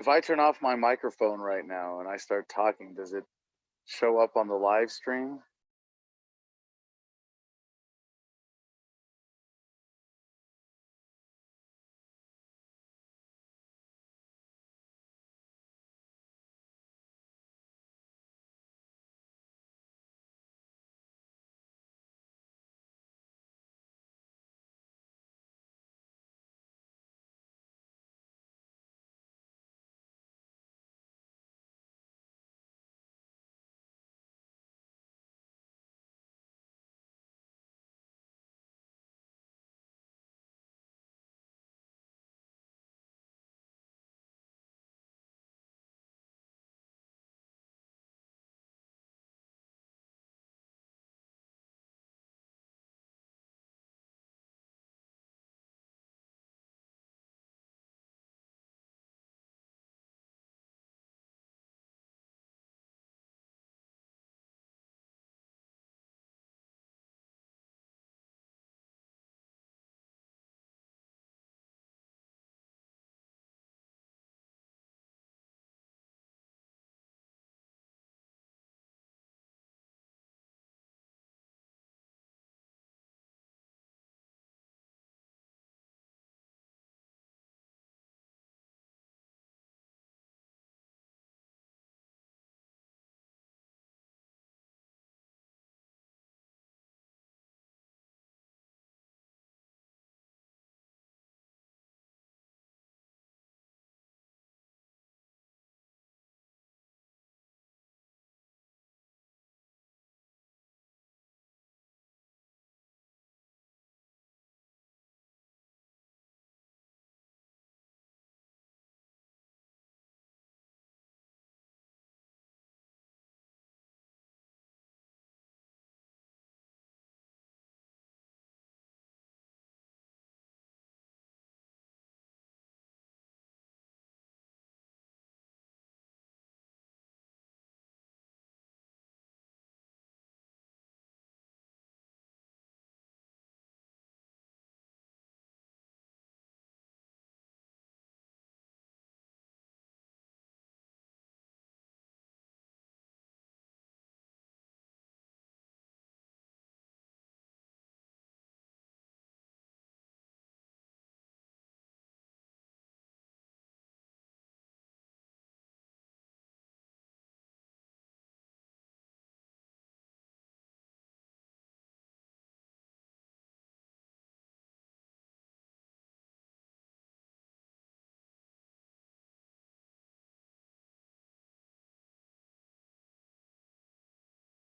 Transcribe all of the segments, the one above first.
If I turn off my microphone right now and I start talking, does it show up on the live stream?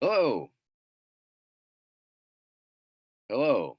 Hello. Hello.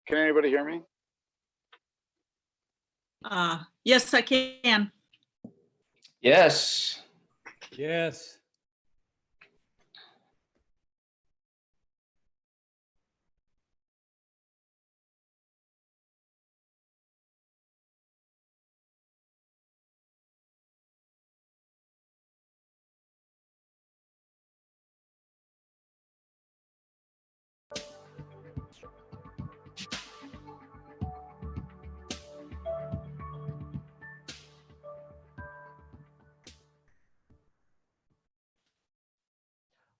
Can anybody hear me? Yes, I can. Yes. Yes.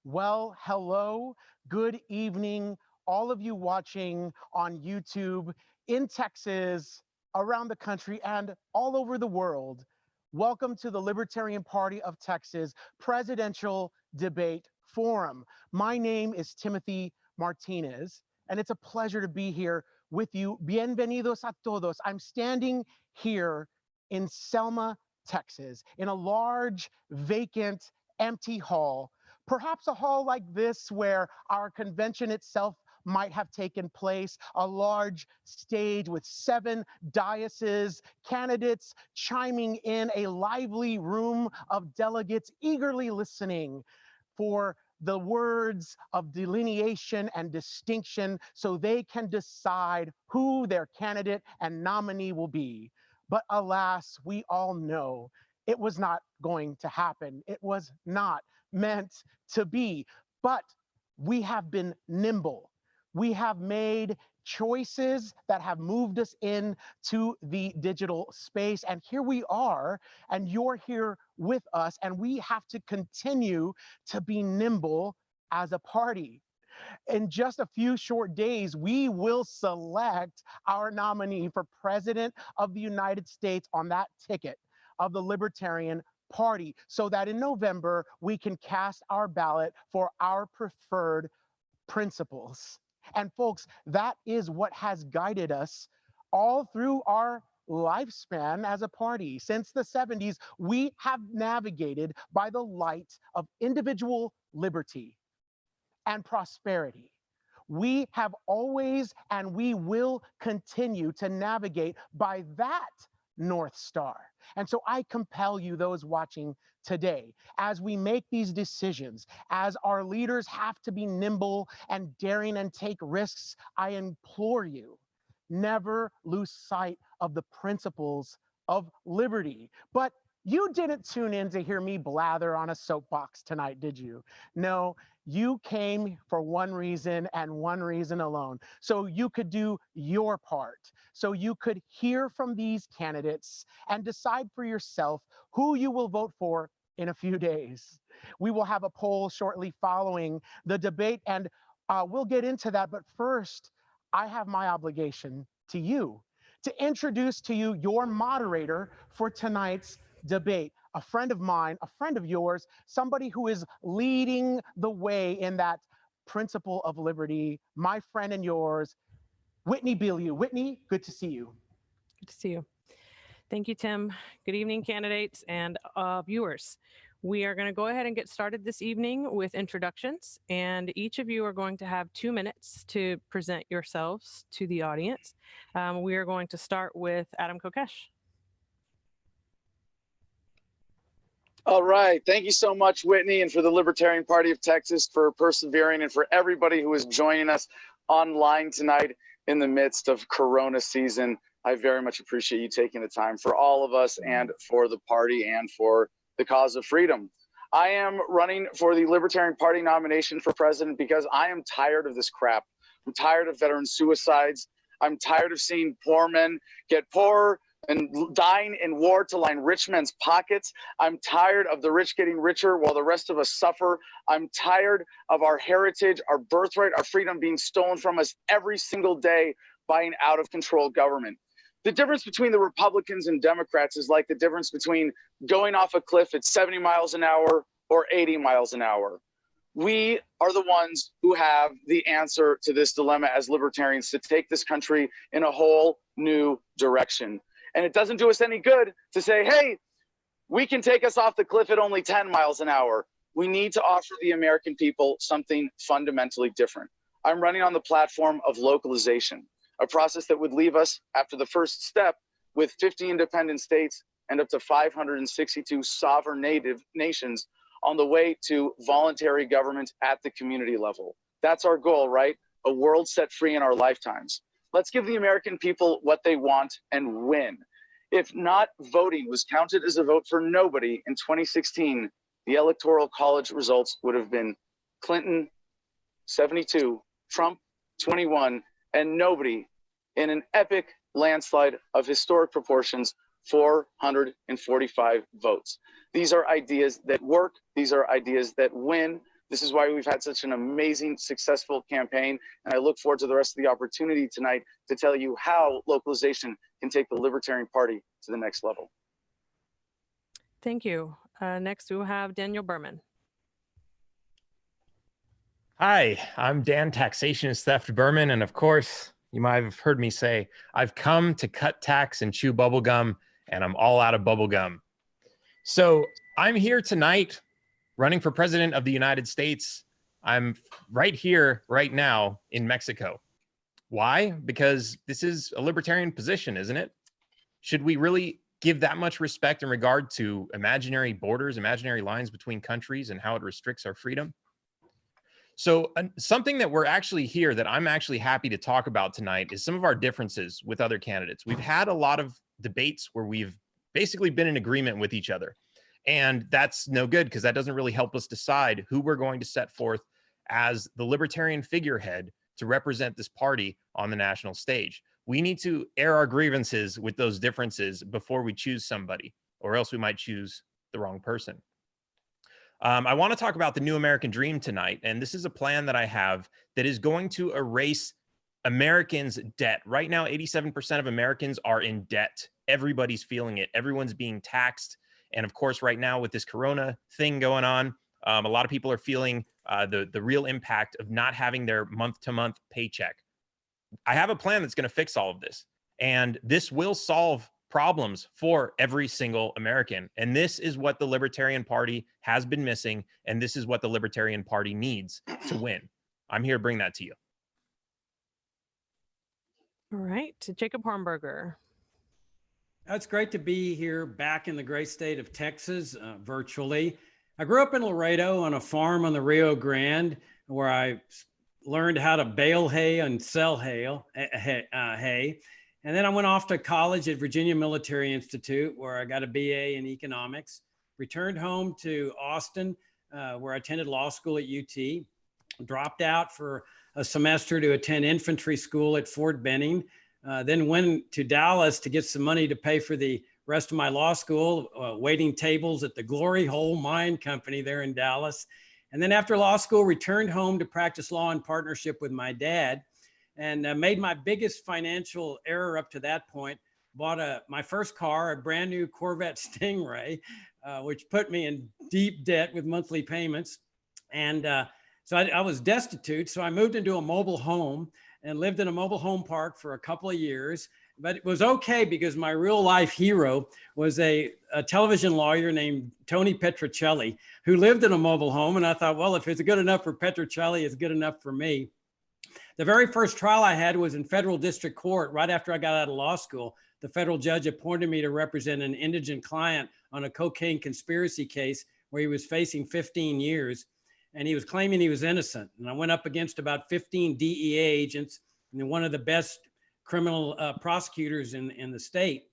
Well, hello, good evening, all of you watching on YouTube in Texas, around the country, and all over the world. Welcome to the Libertarian Party of Texas Presidential Debate Forum. My name is Timothy Martinez, and it's a pleasure to be here with you. Bienvenidos a todos. I'm standing here in Selma, Texas, in a large, vacant, empty hall. Perhaps a hall like this where our convention itself might have taken place, a large stage with 7 dioceses, candidates chiming in, a lively room of delegates eagerly listening for the words of delineation and distinction so they can decide who their candidate and nominee will be. But alas, we all know it was not going to happen. It was not meant to be. But we have been nimble. We have made choices that have moved us into the digital space. And here we are, and you're here with us, and we have to continue to be nimble as a party. In just a few short days, we will select our nominee for President of the United States on that ticket of the Libertarian Party, so that in November, we can cast our ballot for our preferred principles. And folks, that is what has guided us all through our lifespan as a party. Since the 70s, we have navigated by the light of individual liberty and prosperity. We have always and we will continue to navigate by that North Star. And so I compel you, those watching today, as we make these decisions, as our leaders have to be nimble and daring and take risks, I implore you, never lose sight of the principles of liberty. But you didn't tune in to hear me blather on a soapbox tonight, did you? No, you came for one reason and one reason alone, so you could do your part, so you could hear from these candidates and decide for yourself who you will vote for in a few days. We will have a poll shortly following the debate, and we'll get into that. But first, I have my obligation to you to introduce to you your moderator for tonight's debate. A friend of mine, a friend of yours, somebody who is leading the way in that principle of liberty, my friend and yours, Whitney Bilyeu. Whitney, good to see you. Good to see you. Thank you, Tim. Good evening, candidates and viewers. We are going to go ahead and get started this evening with introductions, and each of you are going to have 2 minutes to present yourselves to the audience. We are going to start with Adam Kokesh. All right. Thank you so much, Whitney, and for the Libertarian Party of Texas for persevering, and for everybody who is joining us online tonight in the midst of Corona season. I very much appreciate you taking the time for all of us and for the party and for the cause of freedom. I am running for the Libertarian Party nomination for president because I am tired of this crap. I'm tired of veteran suicides. I'm tired of seeing poor men get poorer and dying in war to line rich men's pockets. I'm tired of the rich getting richer while the rest of us suffer. I'm tired of our heritage, our birthright, our freedom being stolen from us every single day by an out of control government. The difference between the Republicans and Democrats is like the difference between going off a cliff at 70 miles an hour or 80 miles an hour. We are the ones who have the answer to this dilemma as libertarians, to take this country in a whole new direction. And it doesn't do us any good to say, hey, we can take us off the cliff at only 10 miles an hour. We need to offer the American people something fundamentally different. I'm running on the platform of localization. a process that would leave us after the first step with 50 independent states and up to 562 sovereign nations on the way to voluntary government at the community level. That's our goal, right? A world set free in our lifetimes. Let's give the American people what they want and win. If not voting was counted as a vote for nobody in 2016, the Electoral College results would have been Clinton 72, Trump 21, and nobody in an epic landslide of historic proportions, 445 votes. These are ideas that work. These are ideas that win. This is why we've had such an amazing, successful campaign. And I look forward to the rest of the opportunity tonight to tell you how localization can take the Libertarian Party to the next level. Thank you. Next, we'll have Daniel Berman. Hi, I'm Dan Taxationist Theft Berman, and of course, you might have heard me say, I've come to cut tax and chew bubblegum, and I'm all out of bubblegum. So I'm here tonight running for President of the United States. I'm right here, right now in Mexico. Why? Because this is a libertarian position, isn't it? Should we really give that much respect in regard to imaginary borders, imaginary lines between countries and how it restricts our freedom? So something that we're actually here that I'm actually happy to talk about tonight is some of our differences with other candidates. We've had a lot of debates where we've basically been in agreement with each other. And that's no good because that doesn't really help us decide who we're going to set forth as the libertarian figurehead to represent this party on the national stage. We need to air our grievances with those differences before we choose somebody, or else we might choose the wrong person. I want to talk about the New American Dream tonight, and this is a plan that I have that is going to erase Americans' debt. Right now, 87% of Americans are in debt. Everybody's feeling it. Everyone's being taxed. And of course, right now with this Corona thing going on, a lot of people are feeling the real impact of not having their month-to-month paycheck. I have a plan that's going to fix all of this, and this will solve problems for every single American. And this is what the Libertarian Party has been missing, and this is what the Libertarian Party needs to win. I'm here to bring that to you. All right, to Jacob Hornberger. It's great to be here back in the great state of Texas, virtually. I grew up in Laredo on a farm on the Rio Grande where I learned how to bale hay and sell hay. And then I went off to college at Virginia Military Institute where I got a BA in economics, returned home to Austin where I attended law school at UT, dropped out for a semester to attend infantry school at Fort Benning, then went to Dallas to get some money to pay for the rest of my law school, waiting tables at the Glory Hole Mine Company there in Dallas. And then after law school, returned home to practice law in partnership with my dad, and made my biggest financial error up to that point. Bought my first car, a brand new Corvette Stingray, which put me in deep debt with monthly payments. And so I was destitute. So I moved into a mobile home and lived in a mobile home park for a couple of years. But it was okay because my real life hero was a television lawyer named Tony Petrocelli, who lived in a mobile home. And I thought, well, if it's good enough for Petrocelli, it's good enough for me. The very first trial I had was in federal district court right after I got out of law school. The federal judge appointed me to represent an indigent client on a cocaine conspiracy case where he was facing 15 years. And he was claiming he was innocent. And I went up against about 15 DEA agents and one of the best criminal prosecutors in the state.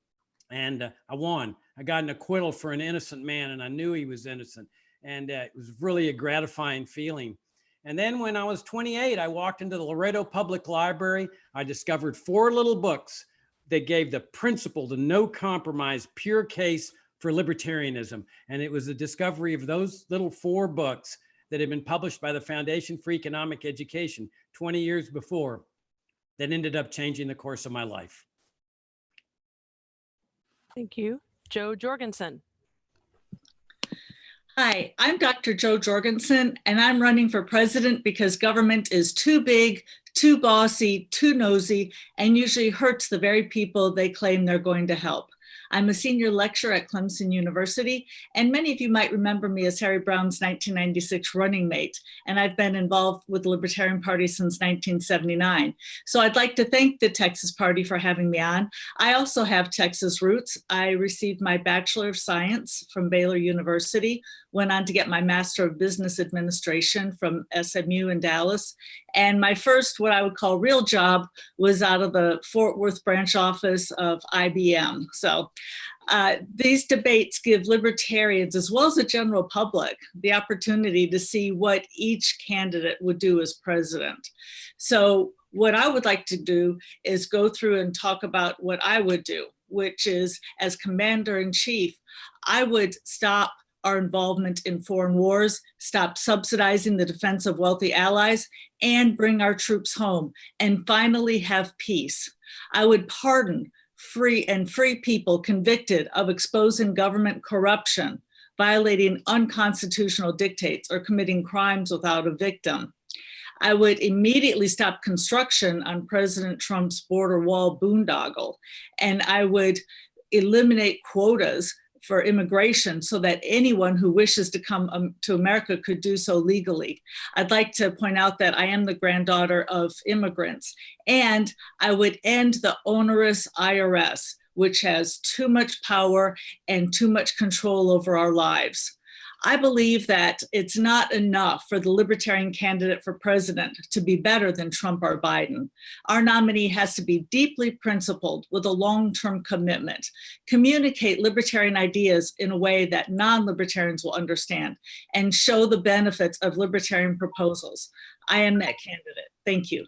And I won. I got an acquittal for an innocent man, and I knew he was innocent. And it was really a gratifying feeling. And then when I was 28, I walked into the Laredo Public Library. I discovered 4 little books that gave the principle, the no compromise, pure case for libertarianism. And it was the discovery of those little 4 books that had been published by the Foundation for Economic Education 20 years before that ended up changing the course of my life. Thank you. Joe Jorgensen. Hi, I'm Dr. Joe Jorgensen, and I'm running for president because government is too big, too bossy, too nosy, and usually hurts the very people they claim they're going to help. I'm a senior lecturer at Clemson University, and many of you might remember me as Harry Brown's 1996 running mate, and I've been involved with the Libertarian Party since 1979. So I'd like to thank the Texas Party for having me on. I also have Texas roots. I received my Bachelor of Science from Baylor University, went on to get my Master of Business Administration from SMU in Dallas, and my first, what I would call real job, was out of the Fort Worth branch office of IBM. So these debates give libertarians, as well as the general public, the opportunity to see what each candidate would do as president. So what I would like to do is go through and talk about what I would do, which is, as commander-in-chief, I would stop our involvement in foreign wars, stop subsidizing the defense of wealthy allies, and bring our troops home, and finally have peace. I would pardon free people convicted of exposing government corruption, violating unconstitutional dictates, or committing crimes without a victim. I would immediately stop construction on President Trump's border wall boondoggle, and I would eliminate quotas for immigration so that anyone who wishes to come to America could do so legally. I'd like to point out that I am the granddaughter of immigrants, and I would end the onerous IRS, which has too much power and too much control over our lives. I believe that it's not enough for the Libertarian candidate for president to be better than Trump or Biden. Our nominee has to be deeply principled with a long-term commitment, communicate Libertarian ideas in a way that non-Libertarians will understand, and show the benefits of Libertarian proposals. I am that candidate. Thank you.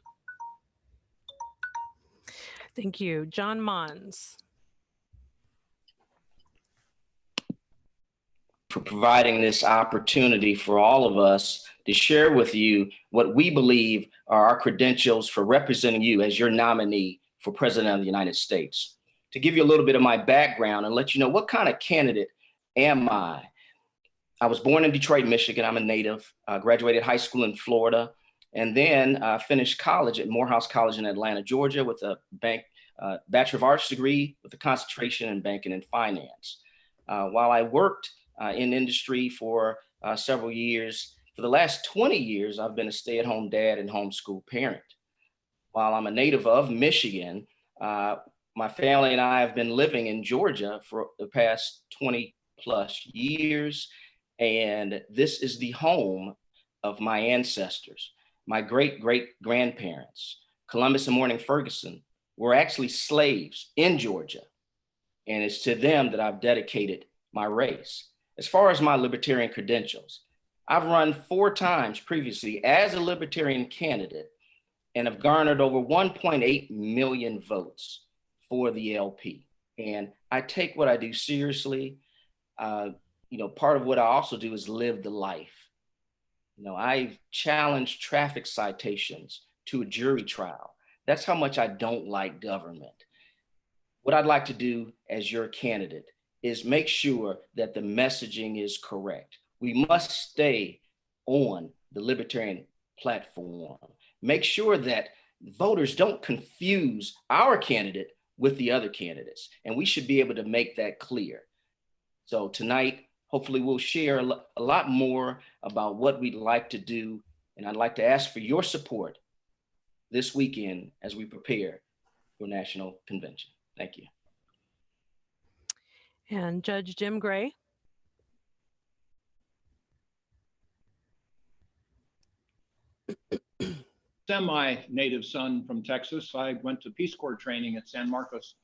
Thank you. John Mons. For providing this opportunity for all of us to share with you what we believe are our credentials for representing you as your nominee for President of the United States. To give you a little bit of my background and let you know what kind of candidate am I. I was born in Detroit, Michigan. I'm a native, graduated high school in Florida, and then finished college at Morehouse College in Atlanta, Georgia, with a Bachelor of Arts degree with a concentration in banking and finance. While I worked in industry for several years, for the last 20 years, I've been a stay-at-home dad and homeschool parent. While I'm a native of Michigan, my family and I have been living in Georgia for the past 20 plus years. And this is the home of my ancestors. My great-great-grandparents, Columbus and Mourning Ferguson, were actually slaves in Georgia. And it's to them that I've dedicated my race. As far as my Libertarian credentials, I've run 4 times previously as a Libertarian candidate and have garnered over 1.8 million votes for the LP. And I take what I do seriously. Part of what I also do is live the life. I've challenged traffic citations to a jury trial. That's how much I don't like government. What I'd like to do as your candidate is make sure that the messaging is correct. We must stay on the Libertarian platform. Make sure that voters don't confuse our candidate with the other candidates. And we should be able to make that clear. So tonight, hopefully we'll share a lot more about what we'd like to do. And I'd like to ask for your support this weekend as we prepare for National Convention. Thank you. And Judge Jim Gray. Semi-native son from Texas. I went to Peace Corps training at San Marcos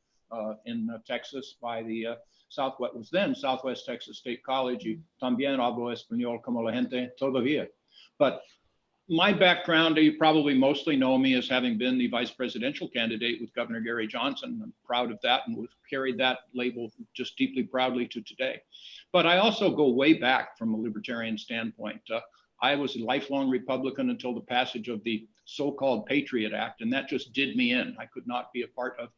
in Texas by the Southwest Texas State College. Y también hablo español como la gente todavía. But my background, you probably mostly know me as having been the vice presidential candidate with Governor Gary Johnson. I'm proud of that and we've carried that label just deeply proudly to today. But I also go way back from a libertarian standpoint. I was a lifelong Republican until the passage of the so-called Patriot Act, and that just did me in. I could not be a part of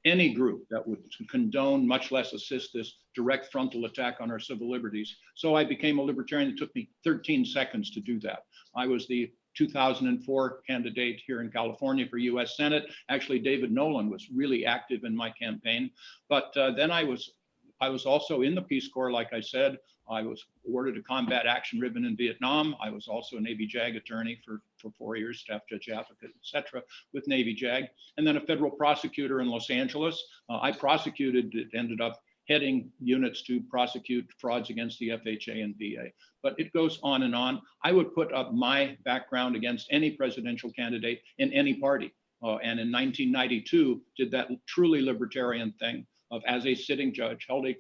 any group that would condone, much less assist this direct frontal attack on our civil liberties. So I became a libertarian. It took me 13 seconds to do that. I was the 2004 candidate here in California for US Senate. Actually, David Nolan was really active in my campaign. But then I was also in the Peace Corps, like I said. I was awarded a combat action ribbon in Vietnam. I was also a Navy JAG attorney for 4 years, staff judge advocate, et cetera, with Navy JAG. And then a federal prosecutor in Los Angeles. I prosecuted, it ended up heading units to prosecute frauds against the FHA and VA. But it goes on and on. I would put up my background against any presidential candidate in any party. And in 1992, did that truly libertarian thing of, as a sitting judge, held a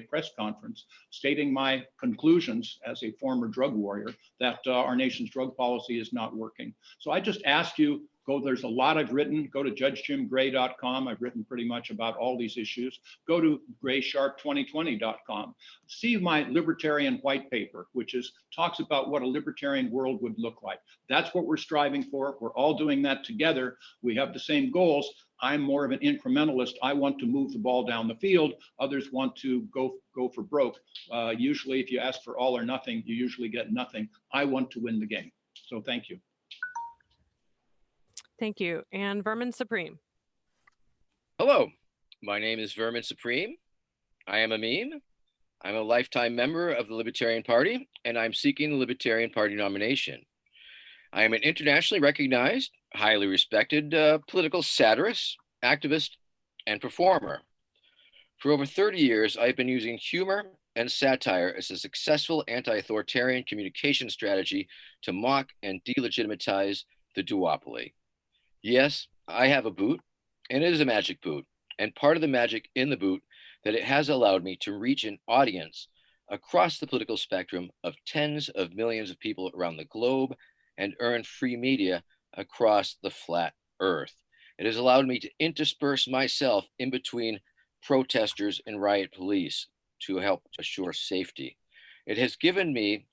press conference stating my conclusions as a former drug warrior that our nation's drug policy is not working. So I just ask you, there's a lot I've written. Go to judgejimgray.com. I've written pretty much about all these issues. Go to graysharp2020.com. See my libertarian white paper, which talks about what a libertarian world would look like. That's what we're striving for. We're all doing that together. We have the same goals. I'm more of an incrementalist. I want to move the ball down the field. Others want to go for broke. Usually, if you ask for all or nothing, you usually get nothing. I want to win the game. So thank you. Thank you. And Vermin Supreme. Hello, my name is Vermin Supreme. I am a meme. I'm a lifetime member of the Libertarian Party, and I'm seeking the Libertarian Party nomination. I am an internationally recognized, highly respected political satirist, activist, and performer. For over 30 years, I've been using humor and satire as a successful anti-authoritarian communication strategy to mock and delegitimize the duopoly. Yes, I have a boot, and it is a magic boot. And part of the magic in the boot that it has allowed me to reach an audience across the political spectrum of tens of millions of people around the globe and earn free media across the flat earth. It has allowed me to intersperse myself in between protesters and riot police to help assure safety. It has given me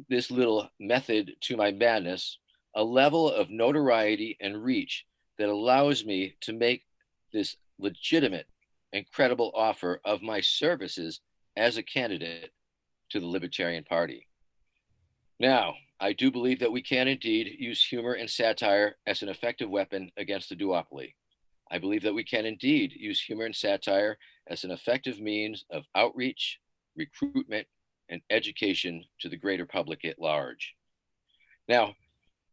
this little method to my madness, a level of notoriety and reach that allows me to make this legitimate and credible offer of my services as a candidate to the Libertarian Party. Now, I do believe that we can indeed use humor and satire as an effective weapon against the duopoly. I believe that we can indeed use humor and satire as an effective means of outreach, recruitment, and education to the greater public at large. Now,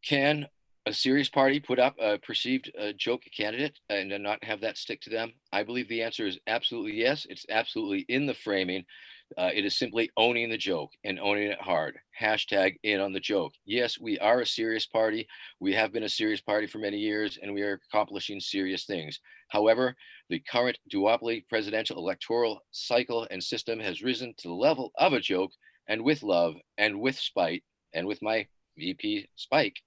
can a serious party put up a perceived joke candidate and not have that stick to them? I believe the answer is absolutely yes. It's absolutely in the framing. It is simply owning the joke and owning it hard. Hashtag in on the joke. Yes, we are a serious party. We have been a serious party for many years, and we are accomplishing serious things. However, the current duopoly presidential electoral cycle and system has risen to the level of a joke, and with love and with spite and with my VP Spike,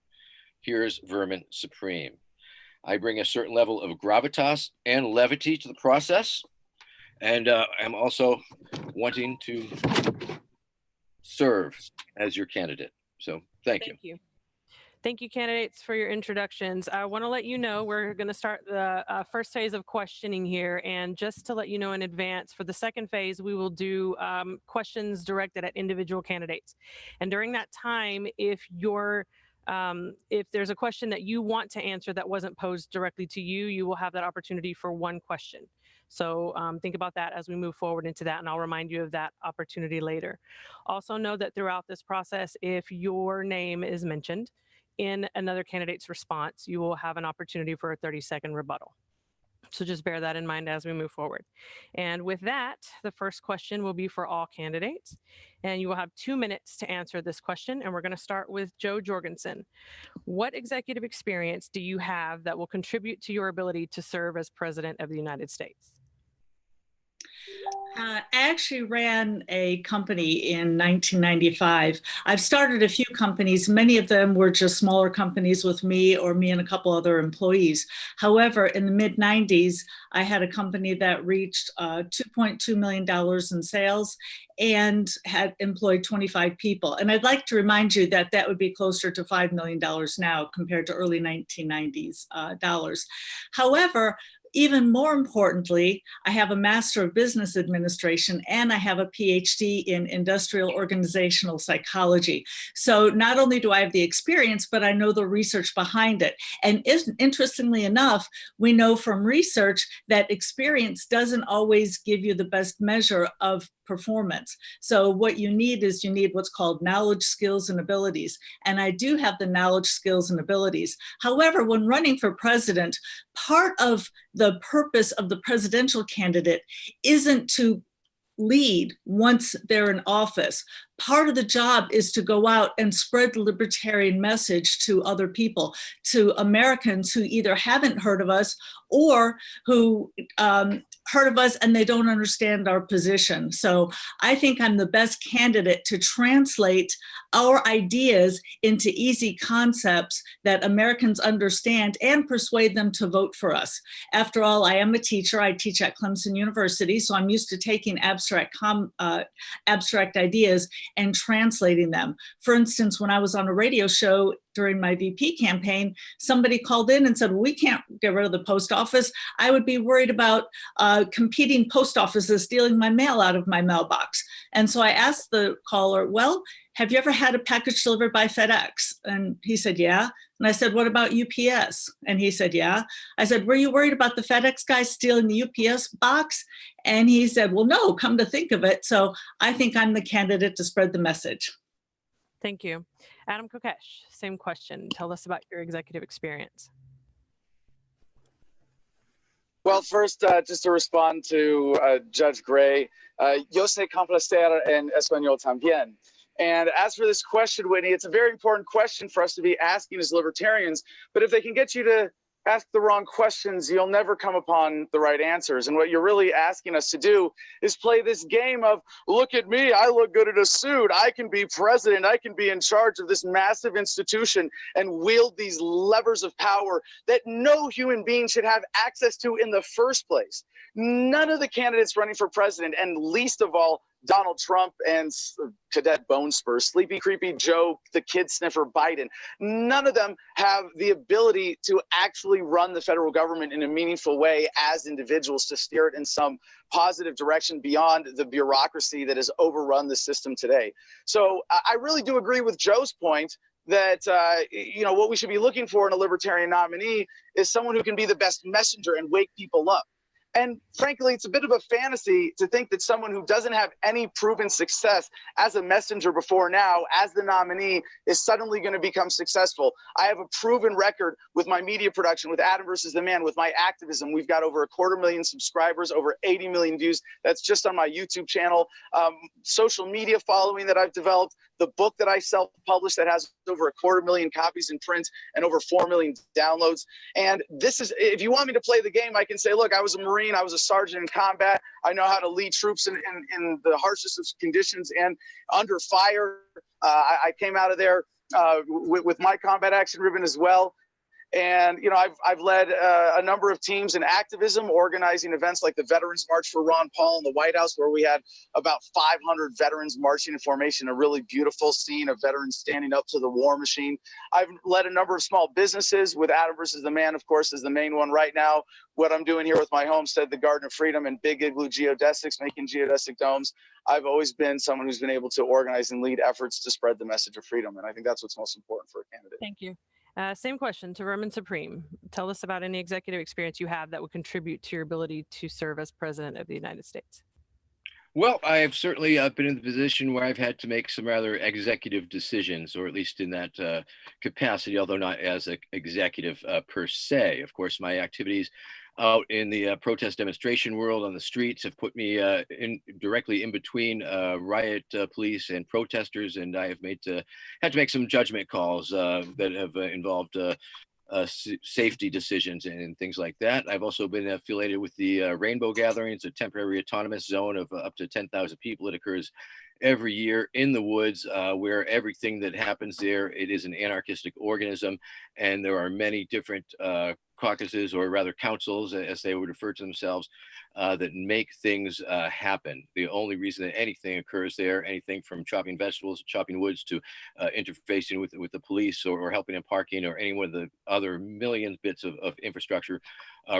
here's Vermin Supreme. I bring a certain level of gravitas and levity to the process. And I'm also wanting to serve as your candidate. So thank you. Thank you, candidates, for your introductions. I want to let you know we're going to start the first phase of questioning here. And just to let you know in advance, for the second phase, we will do questions directed at individual candidates. And during that time, if there's a question that you want to answer that wasn't posed directly to you, you will have that opportunity for one question. So think about that as we move forward into that, and I'll remind you of that opportunity later. Also know that throughout this process, if your name is mentioned in another candidate's response, you will have an opportunity for a 30-second rebuttal. So just bear that in mind as we move forward. And with that, the first question will be for all candidates. And you will have 2 minutes to answer this question. And we're going to start with Joe Jorgensen. What executive experience do you have that will contribute to your ability to serve as President of the United States? I actually ran a company in 1995. I've started a few companies. Many of them were just smaller companies with me or me and a couple other employees. However, in the mid-90s, I had a company that reached $2.2 million in sales and had employed 25 people. And I'd like to remind you that that would be closer to $5 million now compared to early 1990s dollars. However, even more importantly, I have a Master of Business Administration and I have a PhD in industrial organizational psychology. So not only do I have the experience, but I know the research behind it. And interestingly enough, we know from research that experience doesn't always give you the best measure of performance. So what you need is you need what's called knowledge, skills, and abilities. And I do have the knowledge, skills, and abilities. However, when running for president, part of the purpose of the presidential candidate isn't to lead once they're in office. Part of the job is to go out and spread the libertarian message to other people, to Americans who either haven't heard of us or who heard of us and they don't understand our position. So I think I'm the best candidate to translate our ideas into easy concepts that Americans understand and persuade them to vote for us. After all, I am a teacher. I teach at Clemson University, so I'm used to taking abstract ideas and translating them. For instance, when I was on a radio show during my VP campaign, somebody called in and said, well, we can't get rid of the post office. I would be worried about competing post offices stealing my mail out of my mailbox. And so I asked the caller, well, have you ever had a package delivered by FedEx? And he said, yeah. And I said, what about UPS? And he said, yeah. I said, were you worried about the FedEx guy stealing the UPS box? And he said, well, no, come to think of it. So I think I'm the candidate to spread the message. Thank you. Adam Kokesh, same question. Tell us about your executive experience. Well, first, just to respond to Judge Gray, yo sé complacer en español también. And as for this question, Whitney, it's a very important question for us to be asking as libertarians. But if they can get you to ask the wrong questions, you'll never come upon the right answers. And what you're really asking us to do is play this game of, look at me, I look good in a suit, I can be president, I can be in charge of this massive institution and wield these levers of power that no human being should have access to in the first place. None of the candidates running for president, and least of all, Donald Trump and Cadet Bone Spur, Sleepy Creepy Joe, the kid sniffer Biden, none of them have the ability to actually run the federal government in a meaningful way as individuals, to steer it in some positive direction beyond the bureaucracy that has overrun the system today. So I really do agree with Joe's point that what we should be looking for in a libertarian nominee is someone who can be the best messenger and wake people up. And frankly, it's a bit of a fantasy to think that someone who doesn't have any proven success as a messenger before now, as the nominee, is suddenly going to become successful. I have a proven record with my media production, with Adam versus the Man, with my activism. We've got over 250,000 subscribers, over 80 million views. That's just on my YouTube channel. Social media following that I've developed, the book that I self-published that has over 250,000 copies in print and over 4 million downloads. And this is, if you want me to play the game, I can say, look, I was a Marine, I was a sergeant in combat. I know how to lead troops in the harshest of conditions and under fire. I came out of there with my combat action ribbon as well. And, I've led a number of teams in activism, organizing events like the Veterans March for Ron Paul in the White House, where we had about 500 veterans marching in formation, a really beautiful scene of veterans standing up to the war machine. I've led a number of small businesses, with Adam versus the Man, of course, is the main one right now. What I'm doing here with my homestead, the Garden of Freedom, and Big Igloo Geodesics, making geodesic domes. I've always been someone who's been able to organize and lead efforts to spread the message of freedom. And I think that's what's most important for a candidate. Thank you. Same question to Vermin Supreme. Tell us about any executive experience you have that would contribute to your ability to serve as president of the United States. Well, I have certainly been in the position where I've had to make some rather executive decisions, or at least in that capacity, although not as an executive per se. Of course, my activities out in the protest demonstration world on the streets have put me directly in between riot police and protesters, and I have had to make some judgment calls that have involved safety decisions and things like that. I've also been affiliated with the Rainbow Gatherings, a temporary autonomous zone of up to 10,000 people that occurs every year in the woods, where everything that happens there, it is an anarchistic organism, and there are many different caucuses, or rather councils, as they would refer to themselves, that make things happen. The only reason that anything occurs there, anything from chopping vegetables, chopping woods, to interfacing with the police, or helping in parking, or any one of the other million bits of infrastructure,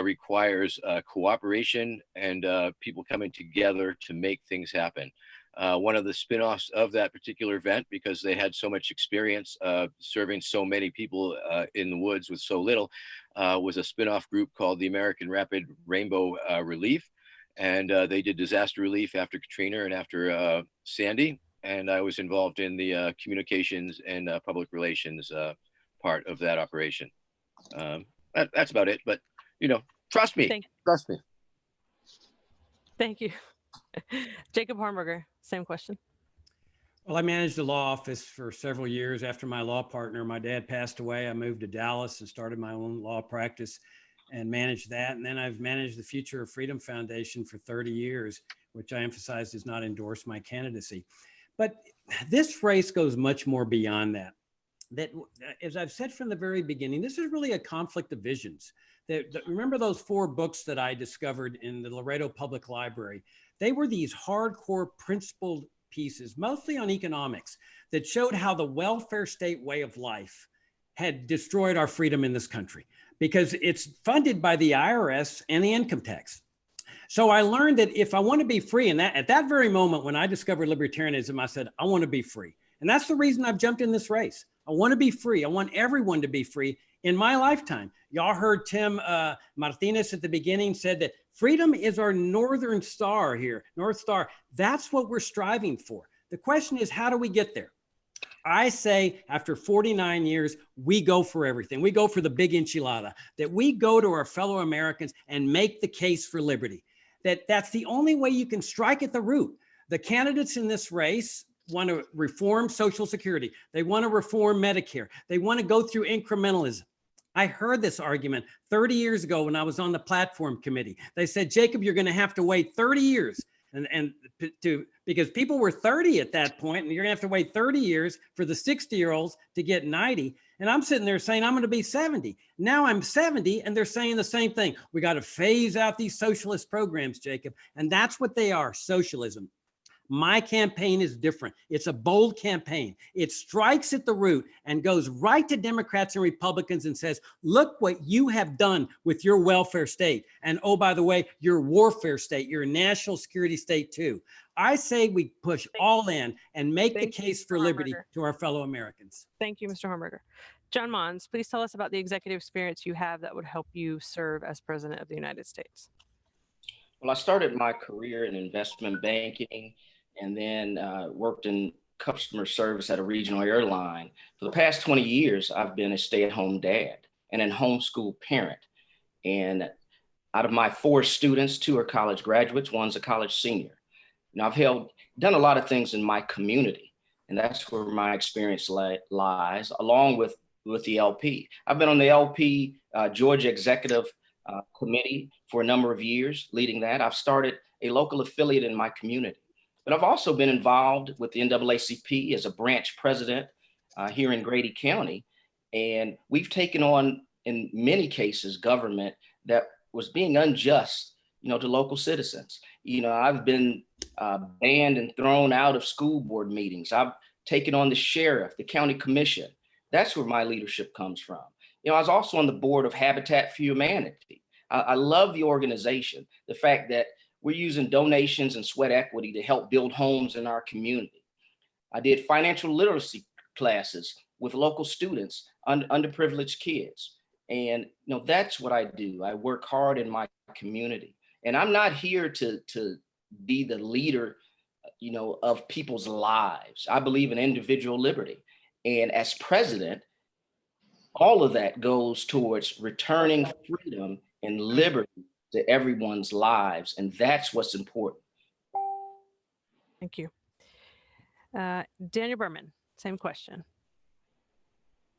requires cooperation and people coming together to make things happen. One of the spin-offs of that particular event, because they had so much experience serving so many people in the woods with so little, was a spin-off group called the American Rapid Rainbow Relief. And they did disaster relief after Katrina and after Sandy. And I was involved in the communications and public relations part of that operation. That's about it. But, you know, trust me. Trust me. Thank you. Jacob Hornberger, same question. Well, I managed the law office for several years. After my law partner, my dad, passed away, I moved to Dallas and started my own law practice and managed that. And then I've managed the Future of Freedom Foundation for 30 years, which I emphasize does not endorse my candidacy. But this race goes much more beyond that. That, as I've said from the very beginning, this is really a conflict of visions. Remember those 4 books that I discovered in the Laredo Public Library? They were these hardcore principled pieces, mostly on economics, that showed how the welfare state way of life had destroyed our freedom in this country, because it's funded by the IRS and the income tax. So I learned that if I want to be free, and that at that very moment when I discovered libertarianism, I said, I want to be free. And that's the reason I've jumped in this race. I want to be free. I want everyone to be free in my lifetime. Y'all heard Tim Martinez at the beginning said that freedom is our northern star here, North Star. That's what we're striving for. The question is, how do we get there? I say after 49 years, we go for everything. We go for the big enchilada, that we go to our fellow Americans and make the case for liberty. That's the only way you can strike at the root. The candidates in this race want to reform Social Security. They want to reform Medicare. They want to go through incrementalism. I heard this argument 30 years ago when I was on the platform committee. They said, Jacob, you're going to have to wait 30 years because people were 30 at that point, and you're going to have to wait 30 years for the 60-year-olds to get 90. And I'm sitting there saying, I'm going to be 70. Now I'm 70, and they're saying the same thing. We got to phase out these socialist programs, Jacob. And that's what they are, socialism. My campaign is different. It's a bold campaign. It strikes at the root and goes right to Democrats and Republicans and says, look what you have done with your welfare state. And oh, by the way, your warfare state, your national security state too. I say we push all in and make the case for liberty to our fellow Americans. Thank you, Mr. Hornberger. John Mons, please tell us about the executive experience you have that would help you serve as President of the United States. Well, I started my career in investment banking and then worked in customer service at a regional airline. For the past 20 years, I've been a stay-at-home dad and a homeschool parent. And out of my 4 students, 2 are college graduates, one's a college senior. Now, I've done a lot of things in my community, and that's where my experience lies, along with the LP. I've been on the LP Georgia Executive Committee for a number of years. Leading that, I've started a local affiliate in my community. But I've also been involved with the NAACP as a branch president here in Grady County. And we've taken on, in many cases, government that was being unjust, to local citizens. I've been banned and thrown out of school board meetings. I've taken on the sheriff, the county commission. That's where my leadership comes from. I was also on the board of Habitat for Humanity. I love the organization, the fact that we're using donations and sweat equity to help build homes in our community. I did financial literacy classes with local students, underprivileged kids. And that's what I do. I work hard in my community. And I'm not here to be the leader, of people's lives. I believe in individual liberty. And as president, all of that goes towards returning freedom and liberty to everyone's lives. And that's what's important. Thank you. Daniel Berman, same question.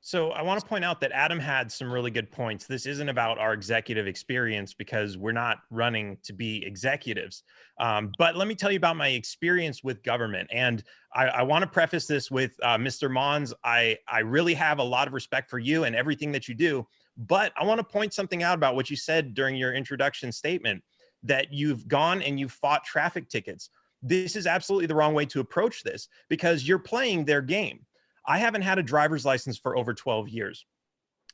So I want to point out that Adam had some really good points. This isn't about our executive experience because we're not running to be executives. But let me tell you about my experience with government. And I want to preface this with Mr. Mons, I really have a lot of respect for you and everything that you do. But I want to point something out about what you said during your introduction statement, that you've gone and you've fought traffic tickets. This is absolutely the wrong way to approach this because you're playing their game. I haven't had a driver's license for over 12 years.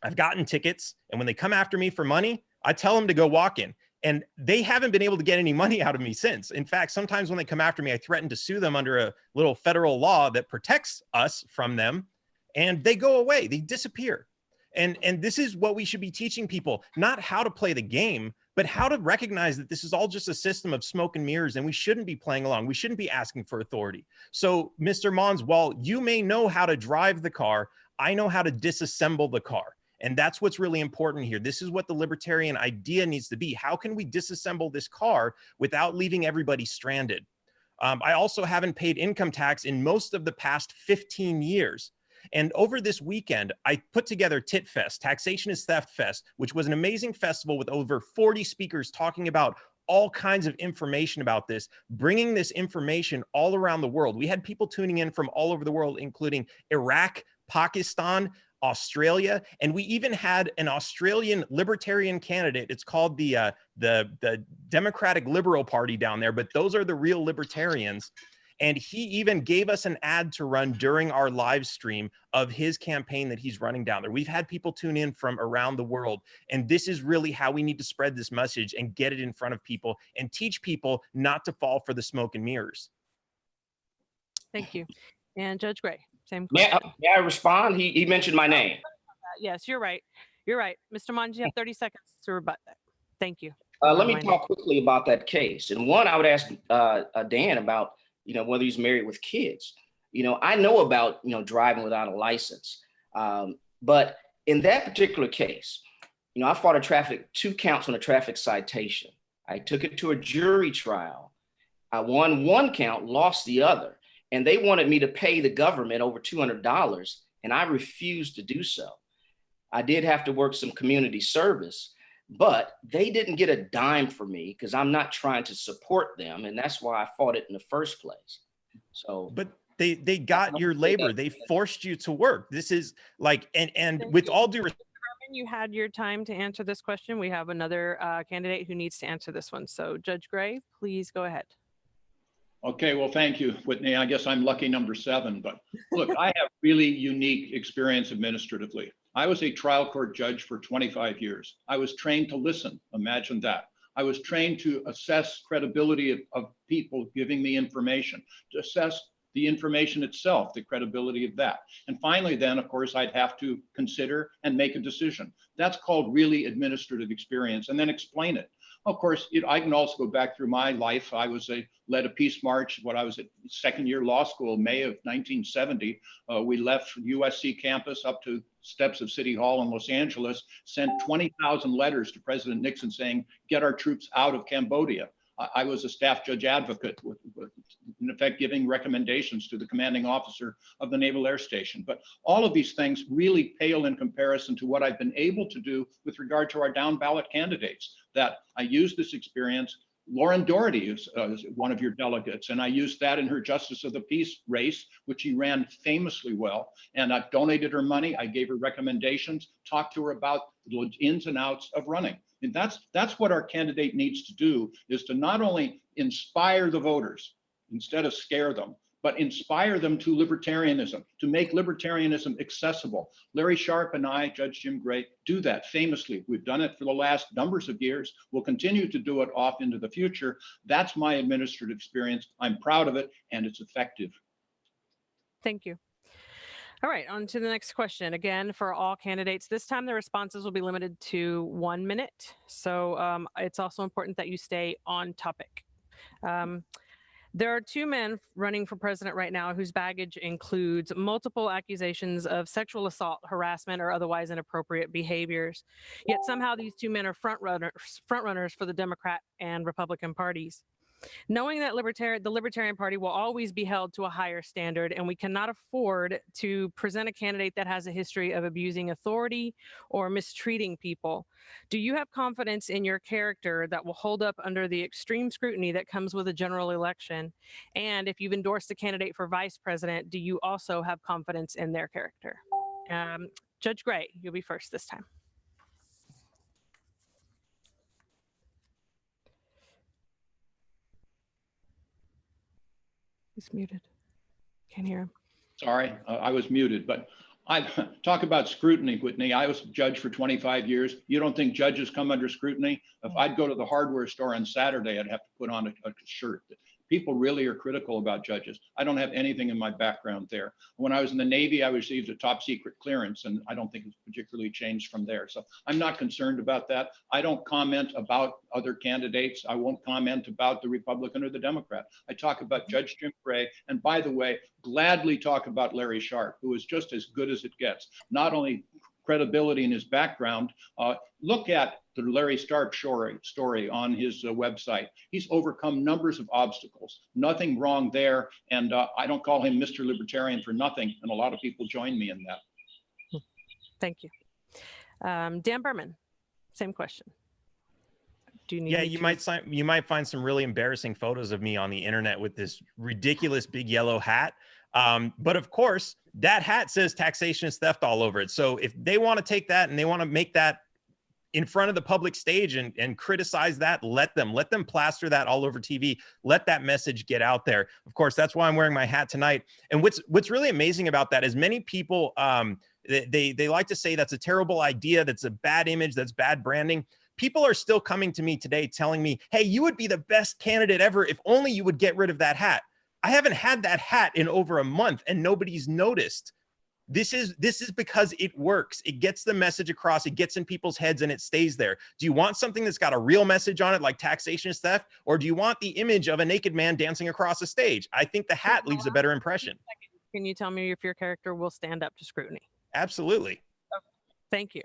I've gotten tickets, and when they come after me for money, I tell them to go walk in. And they haven't been able to get any money out of me since. In fact, sometimes when they come after me, I threaten to sue them under a little federal law that protects us from them, and they go away, they disappear. And this is what we should be teaching people, not how to play the game, but how to recognize that this is all just a system of smoke and mirrors, and we shouldn't be playing along. We shouldn't be asking for authority. So, Mr. Mons, while you may know how to drive the car, I know how to disassemble the car. And that's what's really important here. This is what the libertarian idea needs to be. How can we disassemble this car without leaving everybody stranded? I also haven't paid income tax in most of the past 15 years. And over this weekend, I put together TIT Fest, Taxation is Theft Fest, which was an amazing festival with over 40 speakers talking about all kinds of information about this, bringing this information all around the world. We had people tuning in from all over the world, including Iraq, Pakistan, Australia, and we even had an Australian libertarian candidate. It's called the Democratic Liberal Party down there, but those are the real libertarians. And he even gave us an ad to run during our live stream of his campaign that he's running down there. We've had people tune in from around the world. And this is really how we need to spread this message and get it in front of people and teach people not to fall for the smoke and mirrors. Thank you. And Judge Gray, same question. May I respond? He mentioned my name. Yes, you're right. You're right. Mr. Mons, you have 30 seconds to rebut that. Thank you. Let me talk quickly about that case. And one, I would ask Dan about, whether he's married with kids. I know about, driving without a license. But in that particular case, I fought 2 counts on a traffic citation. I took it to a jury trial. I won 1 count, lost the other. And they wanted me to pay the government over $200, and I refused to do so. I did have to work some community service, but they didn't get a dime for me because I'm not trying to support them. And that's why I fought it in the first place. So, but they got your labor. They forced you to work. This is like, and with all due respect, you had your time to answer this question. We have another candidate who needs to answer this one. So Judge Gray, please go ahead. Okay, well, thank you, Whitney. I guess I'm lucky number 7, but look, I have really unique experience administratively. I was a trial court judge for 25 years. I was trained to listen. Imagine that. I was trained to assess credibility of people giving me information, to assess the information itself, the credibility of that. And finally, then, of course, I'd have to consider and make a decision. That's called really administrative experience, and then explain it. Of course, I can also go back through my life. I led a peace march when I was at second year law school, May of 1970. We left USC campus up to steps of City Hall in Los Angeles, sent 20,000 letters to President Nixon saying, get our troops out of Cambodia. I was a staff judge advocate, with, in effect, giving recommendations to the commanding officer of the Naval Air Station. But all of these things really pale in comparison to what I've been able to do with regard to our down ballot candidates, that I use this experience. Lauren Doherty is one of your delegates, and I used that in her Justice of the Peace race, which she ran famously well. And I've donated her money. I gave her recommendations, talked to her about the ins and outs of running. And that's what our candidate needs to do, is to not only inspire the voters instead of scare them, but inspire them to libertarianism, to make libertarianism accessible. Larry Sharp and I, Judge Jim Gray, do that famously. We've done it for the last numbers of years. We'll continue to do it off into the future. That's my administrative experience. I'm proud of it, and it's effective. Thank you. All right, on to the next question. Again, for all candidates, this time the responses will be limited to 1 minute. So it's also important that you stay on topic. There are 2 men running for president right now whose baggage includes multiple accusations of sexual assault, harassment, or otherwise inappropriate behaviors. Yet somehow these 2 men are front runners for the Democrat and Republican parties. Knowing that the Libertarian Party will always be held to a higher standard, and we cannot afford to present a candidate that has a history of abusing authority or mistreating people, do you have confidence in your character that will hold up under the extreme scrutiny that comes with a general election? And if you've endorsed a candidate for vice president, do you also have confidence in their character? Judge Gray, you'll be first this time. He's muted. Can't hear him. Sorry, I was muted, but I talk about scrutiny, Whitney. I was a judge for 25 years. You don't think judges come under scrutiny? If I'd go to the hardware store on Saturday, I'd have to put on a shirt. People really are critical about judges. I don't have anything in my background there. When I was in the Navy, I received a top secret clearance, and I don't think it's particularly changed from there. So I'm not concerned about that. I don't comment about other candidates. I won't comment about the Republican or the Democrat. I talk about Judge Jim Gray, and by the way, gladly talk about Larry Sharpe, who is just as good as it gets. Not only credibility in his background. Look at the Larry Sharpe story on his website. He's overcome numbers of obstacles. Nothing wrong there. And I don't call him Mr. Libertarian for nothing. And a lot of people join me in that. Thank you. Dan Berman, same question. Do you need you might find some really embarrassing photos of me on the internet with this ridiculous big yellow hat. But of course, that hat says taxation is theft all over it. So if they want to take that and they want to make that in front of the public stage and criticize that, let them plaster that all over TV. Let that message get out there. Of course, that's why I'm wearing my hat tonight. And what's really amazing about that is many people, they like to say that's a terrible idea. That's a bad image. That's bad branding. People are still coming to me today telling me, hey, you would be the best candidate ever if only you would get rid of that hat. I haven't had that hat in over a month and nobody's noticed. This is because it works. It gets the message across. It gets in people's heads and it stays there. Do you want something that's got a real message on it like taxation is theft? Or do you want the image of a naked man dancing across a stage? I think the hat leaves a better impression. Can you tell me if your character will stand up to scrutiny? Absolutely. Okay. Thank you.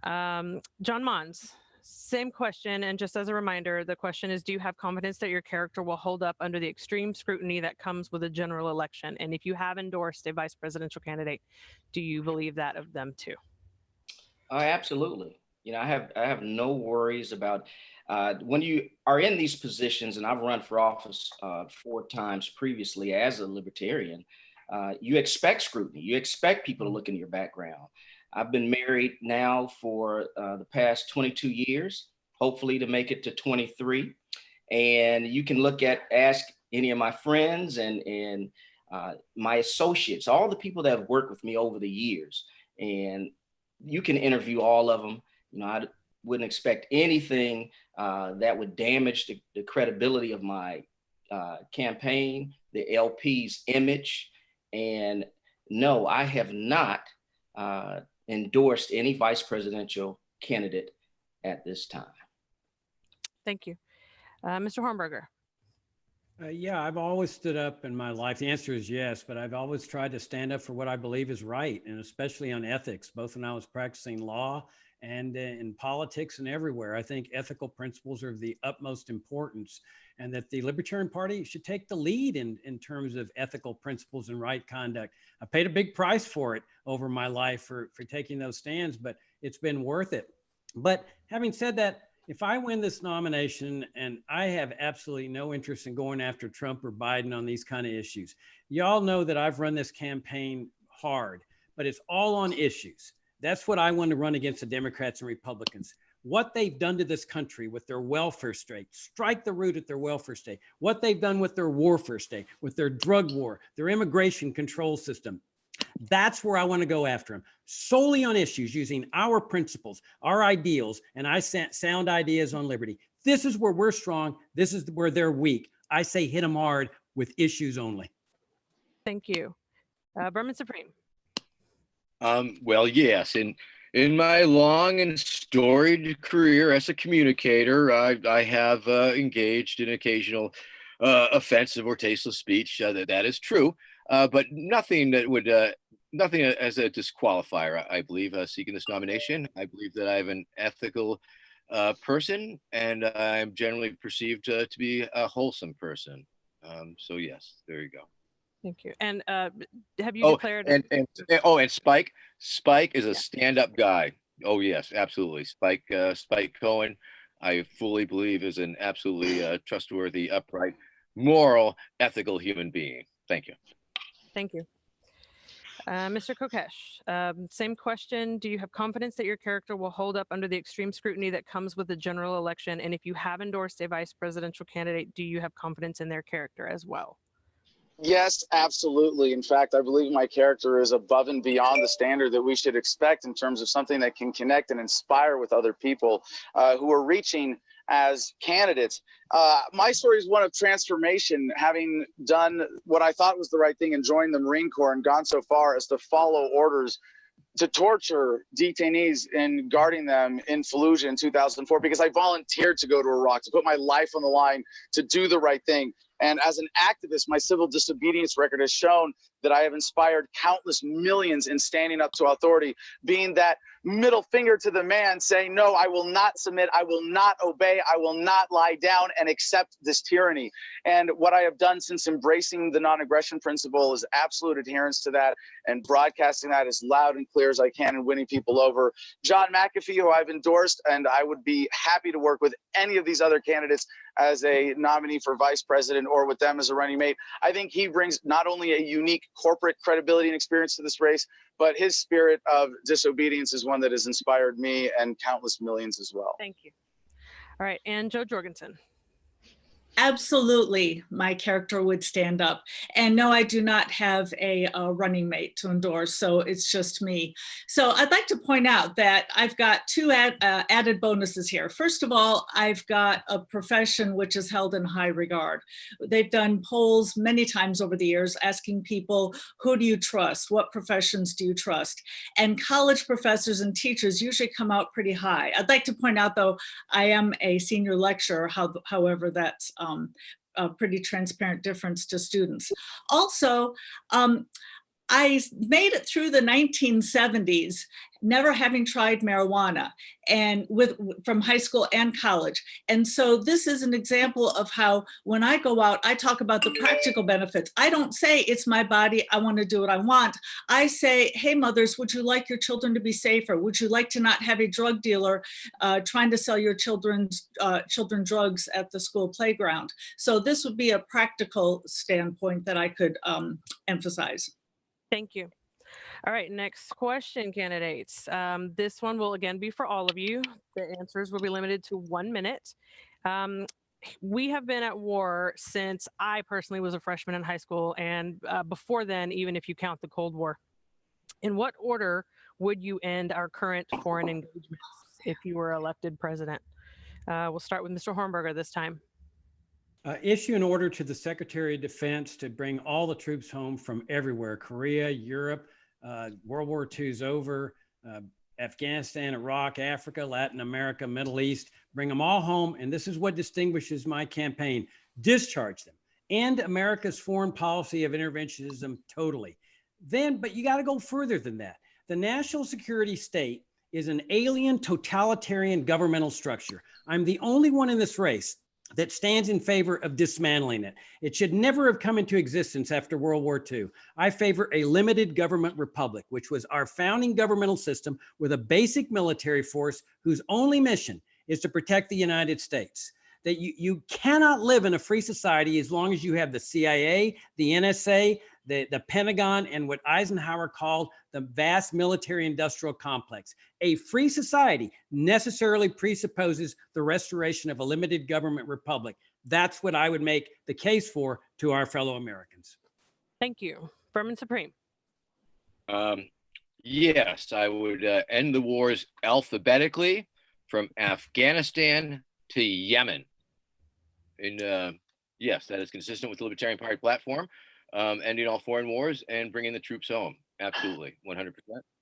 John Mons, same question. And just as a reminder, the question is, do you have confidence that your character will hold up under the extreme scrutiny that comes with a general election? And if you have endorsed a vice presidential candidate, do you believe that of them too? Absolutely. You know, I have no worries about when you are in these positions, and I've run for office 4 times previously as a libertarian. You expect scrutiny. You expect people to look into your background. I've been married now for the past 22 years, hopefully to make it to 23. And you can ask any of my friends and my associates, all the people that have worked with me over the years, and you can interview all of them. You know, I wouldn't expect anything that would damage the credibility of my campaign, the LP's image. And no, I have not endorsed any vice presidential candidate at this time. Thank you. Mr. Hornberger. Yeah, I've always stood up in my life. The answer is yes, but I've always tried to stand up for what I believe is right, and especially on ethics, both when I was practicing law and in politics and everywhere. I think ethical principles are of the utmost importance, and that the Libertarian Party should take the lead in terms of ethical principles and right conduct. I paid a big price for it over my life for taking those stands, but it's been worth it. But having said that, if I win this nomination, and I have absolutely no interest in going after Trump or Biden on these kind of issues, y'all know that I've run this campaign hard, but it's all on issues. That's what I want to run against the Democrats and Republicans. What they've done to this country with their welfare state, strike the root at their welfare state, what they've done with their warfare state, with their drug war, their immigration control system. That's where I want to go after them, solely on issues, using our principles, our ideals, and sound ideas on liberty. This is where we're strong. This is where they're weak. I say hit them hard with issues only. Thank you. Berman Supreme. Well, yes. In my long and storied career as a communicator, I have engaged in occasional offensive or tasteless speech. That is true. But nothing that would, nothing as a disqualifier, I believe, seeking this nomination. I believe that I have an ethical person, and I'm generally perceived to be a wholesome person. So yes, there you go. Thank you. And have you declared? And Spike is a stand-up guy. Oh yes, absolutely. Spike Cohen, I fully believe is an absolutely trustworthy, upright, moral, ethical human being. Thank you. Thank you. Mr. Kokesh, same question. Do you have confidence that your character will hold up under the extreme scrutiny that comes with the general election? And if you have endorsed a vice presidential candidate, do you have confidence in their character as well? Yes, absolutely. In fact, I believe my character is above and beyond the standard that we should expect in terms of something that can connect and inspire with other people who are reaching as candidates. My story is one of transformation, having done what I thought was the right thing and joined the Marine Corps and gone so far as to follow orders to torture detainees and guarding them in Fallujah in 2004 because I volunteered to go to Iraq, to put my life on the line, to do the right thing. And as an activist, my civil disobedience record has shown that I have inspired countless millions in standing up to authority, being that middle finger to the man saying, no, I will not submit, I will not obey, I will not lie down and accept this tyranny. And what I have done since embracing the non-aggression principle is absolute adherence to that and broadcasting that as loud and clear as I can and winning people over. John McAfee, who I've endorsed, and I would be happy to work with any of these other candidates as a nominee for vice president or with them as a running mate. I think he brings not only a unique corporate credibility and experience to this race, but his spirit of disobedience is one that has inspired me and countless millions as well. Thank you. All right, and Joe Jorgensen. Absolutely, my character would stand up. And no, I do not have a running mate to endorse, so it's just me. So I'd like to point out that I've got two added bonuses here. First of all, I've got a profession which is held in high regard. They've done polls many times over the years asking people, who do you trust? What professions do you trust? And college professors and teachers usually come out pretty high. I'd like to point out, though, I am a senior lecturer, however, that's a pretty transparent difference to students. Also, I made it through the 1970s, never having tried marijuana, and from high school and college. And so this is an example of how when I go out, I talk about the practical benefits. I don't say it's my body, I want to do what I want. I say, hey, mothers, would you like your children to be safer? Would you like to not have a drug dealer trying to sell your children drugs at the school playground? So this would be a practical standpoint that I could emphasize. Thank you. All right, next question, candidates. This one will again be for all of you. The answers will be limited to 1 minute. We have been at war since I personally was a freshman in high school, and before then, even if you count the Cold War. In what order would you end our current foreign engagements if you were elected president? We'll start with Mr. Hornberger this time. Issue an order to the Secretary of Defense to bring all the troops home from everywhere, Korea, Europe, World War II is over, Afghanistan, Iraq, Africa, Latin America, Middle East, bring them all home. And this is what distinguishes my campaign: discharge them, end America's foreign policy of interventionism totally. But you got to go further than that. The national security state is an alien totalitarian governmental structure. I'm the only one in this race that stands in favor of dismantling it. It should never have come into existence after World War II. I favor a limited government republic, which was our founding governmental system with a basic military force whose only mission is to protect the United States. That you cannot live in a free society as long as you have the CIA, the NSA, the Pentagon, and what Eisenhower called the vast military industrial complex. A free society necessarily presupposes the restoration of a limited government republic. That's what I would make the case for to our fellow Americans. Thank you. Berman Supreme. Yes, I would end the wars alphabetically from Afghanistan to Yemen. And yes, that is consistent with the Libertarian Party platform, ending all foreign wars and bringing the troops home. Absolutely, 100%.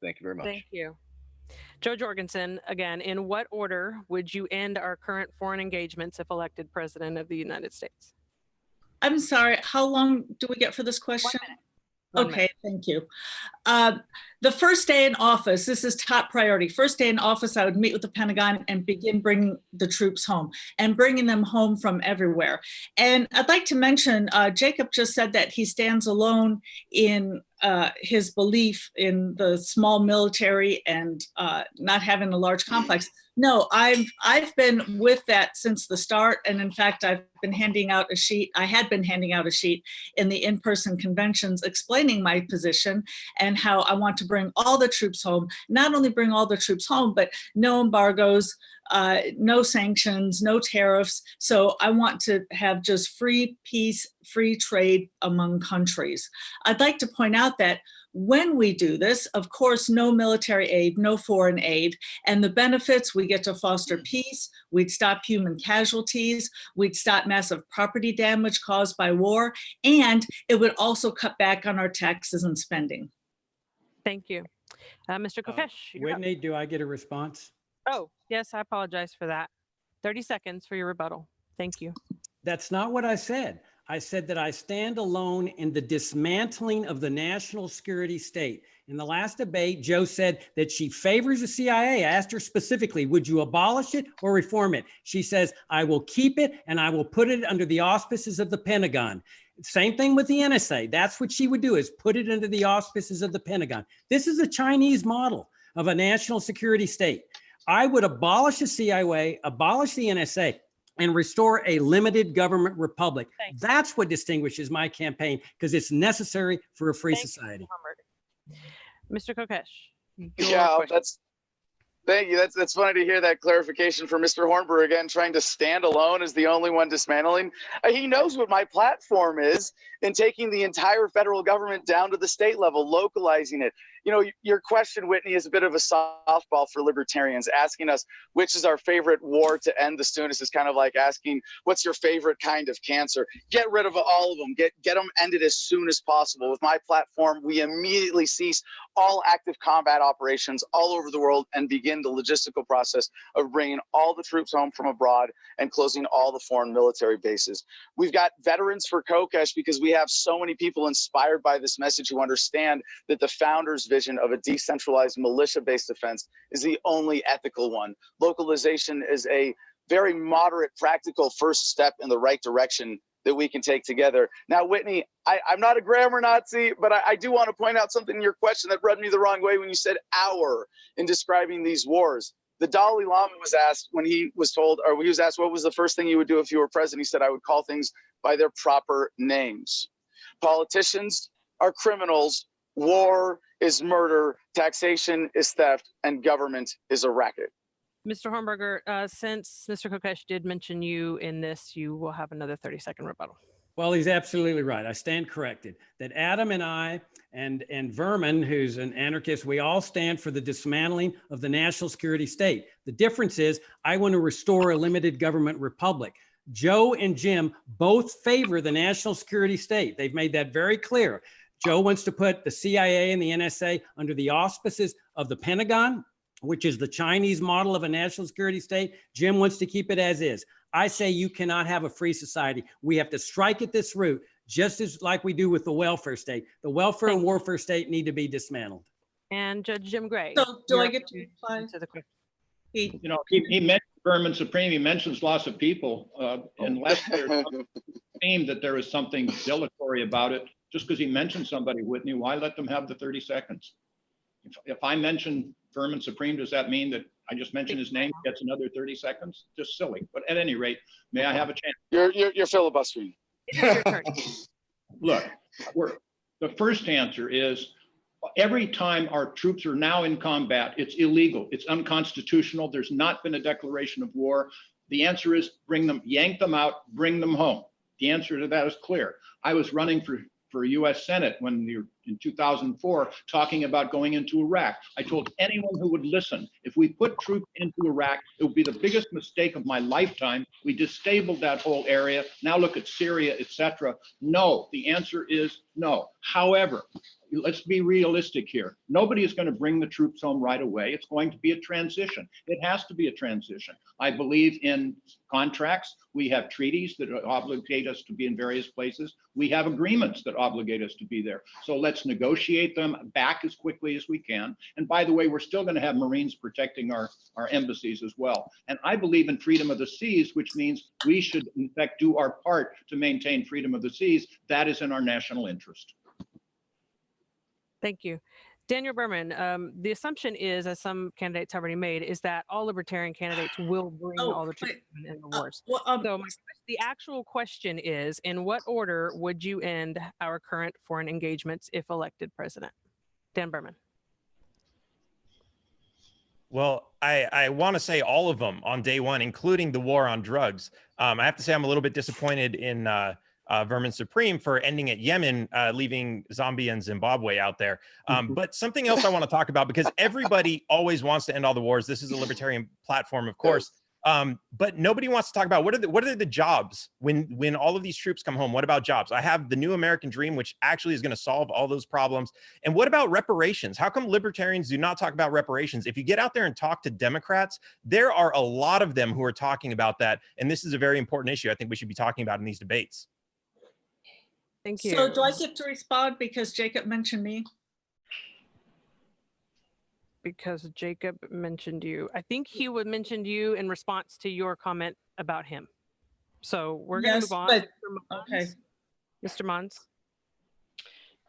Thank you very much. Thank you. Joe Jorgensen, again, in what order would you end our current foreign engagements if elected president of the United States? I'm sorry, how long do we get for this question? 1 minute. 1 Okay, minute. thank you. The first day in office, this is top priority. First day in office, I would meet with the Pentagon and begin bringing the troops home and bringing them home from everywhere. And I'd like to mention, Jacob just said that he stands alone in his belief in the small military and not having a large complex. No, I've been with that since the start. And in fact, I've been handing out a sheet. I had been handing out a sheet in the in-person conventions explaining my position and how I want to bring all the troops home, not only bring all the troops home, but no embargoes, no sanctions, no tariffs. So I want to have just free peace, free trade among countries. I'd like to point out that when we do this, of course, no military aid, no foreign aid, and the benefits, we get to foster peace, we'd stop human casualties, we'd stop massive property damage caused by war, and it would also cut back on our taxes and spending. Thank you. Mr. Kokesh. Whitney, do I get a response? Oh, yes, I apologize for that. 30 seconds for your rebuttal. Thank you. That's not what I said. I said that I stand alone in the dismantling of the national security state. In the last debate, Joe said that she favors the CIA. I asked her specifically, would you abolish it or reform it? She says, I will keep it and I will put it under the auspices of the Pentagon. Same thing with the NSA. That's what she would do, is put it under the auspices of the Pentagon. This is a Chinese model of a national security state. I would abolish the CIA, abolish the NSA, and restore a limited government republic. Thanks. That's what distinguishes my campaign, because it's necessary for a free society. Mr. Kokesh. Yeah, thank you. That's funny to hear that clarification from Mr. Hornberg again, trying to stand alone as the only one dismantling. He knows what my platform is in taking the entire federal government down to the state level, localizing it. You know, your question, Whitney, is a bit of a softball for libertarians. Asking us which is our favorite war to end the soonest is kind of like asking what's your favorite kind of cancer. Get rid of all of them. Get them ended as soon as possible. With my platform, we immediately cease all active combat operations all over the world and begin the logistical process of bringing all the troops home from abroad and closing all the foreign military bases. We've got veterans for Kokesh because we have so many people inspired by this message who understand that the founders' vision of a decentralized militia-based defense is the only ethical one. Localization is a very moderate, practical first step in the right direction that we can take together. Now, Whitney, I'm not a grammar Nazi, but I do want to point out something in your question that rubbed me the wrong way when you said "our" in describing these wars. The Dalai Lama was asked when he was told, or he was asked what was the first thing you would do if you were president. He said, I would call things by their proper names. Politicians are criminals, war is murder, taxation is theft, and government is a racket. Mr. Hornberger, since Mr. Kokesh did mention you in this, you will have another 30-second rebuttal. Well, he's absolutely right. I stand corrected. That Adam and I and Vermin, who's an anarchist, we all stand for the dismantling of the national security state. The difference is I want to restore a limited government republic. Joe and Jim both favor the national security state. They've made that very clear. Joe wants to put the CIA and the NSA under the auspices of the Pentagon, which is the Chinese model of a national security state. Jim wants to keep it as is. I say you cannot have a free society. We have to strike at this root, just as like we do with the welfare state. The welfare and warfare state need to be dismantled. And Judge Jim Gray. So do I get to reply to the question? You know, he mentioned Vermin Supreme. He mentions lots of people. Unless there's theme that there is something dilatory about it, just because he mentioned somebody, Whitney, why let them have the 30 seconds? If I mention Vermin Supreme, does that mean that I just mentioned his name gets another 30 seconds? Just silly. But at any rate, may I have a chance? You're filibustering. It is your turn. Look, the first answer is every time our troops are now in combat, it's illegal. It's unconstitutional. There's not been a declaration of war. The answer is bring them, yank them out, bring them home. The answer to that is clear. I was running for U.S. Senate when we were in 2004 talking about going into Iraq. I told anyone who would listen, if we put troops into Iraq, it would be the biggest mistake of my lifetime. We disabled that whole area. Now look at Syria, etc. No, the answer is no. However, let's be realistic here. Nobody is going to bring the troops home right away. It's going to be a transition. It has to be a transition. I believe in contracts. We have treaties that obligate us to be in various places. We have agreements that obligate us to be there. So let's negotiate them back as quickly as we can. And by the way, we're still going to have Marines protecting our embassies as well. And I believe in freedom of the seas, which means we should in fact do our part to maintain freedom of the seas. That is in our national interest. Thank you. Daniel Berman, the assumption is, as some candidates have already made, is that all libertarian candidates will bring all the troops in the wars. So the actual question is, in what order would you end our current foreign engagements if elected president? Dan Berman. Well, I want to say all of them on day one, including the war on drugs. I have to say I'm a little bit disappointed in Vermin Supreme for ending at Yemen, leaving Zambia and Zimbabwe out there. But something else I want to talk about, because everybody always wants to end all the wars. This is a libertarian platform, of course. But nobody wants to talk about what are the jobs when all of these troops come home. What about jobs? I have the new American dream, which actually is going to solve all those problems. And what about reparations? How come libertarians do not talk about reparations? If you get out there and talk to Democrats, there are a lot of them who are talking about that. And this is a very important issue I think we should be talking about in these debates. Thank you. So do I get to respond because Jacob mentioned me? Because Jacob mentioned you. I think he would mention you in response to your comment about him. So we're going to move on. But, okay. Mr. Mons.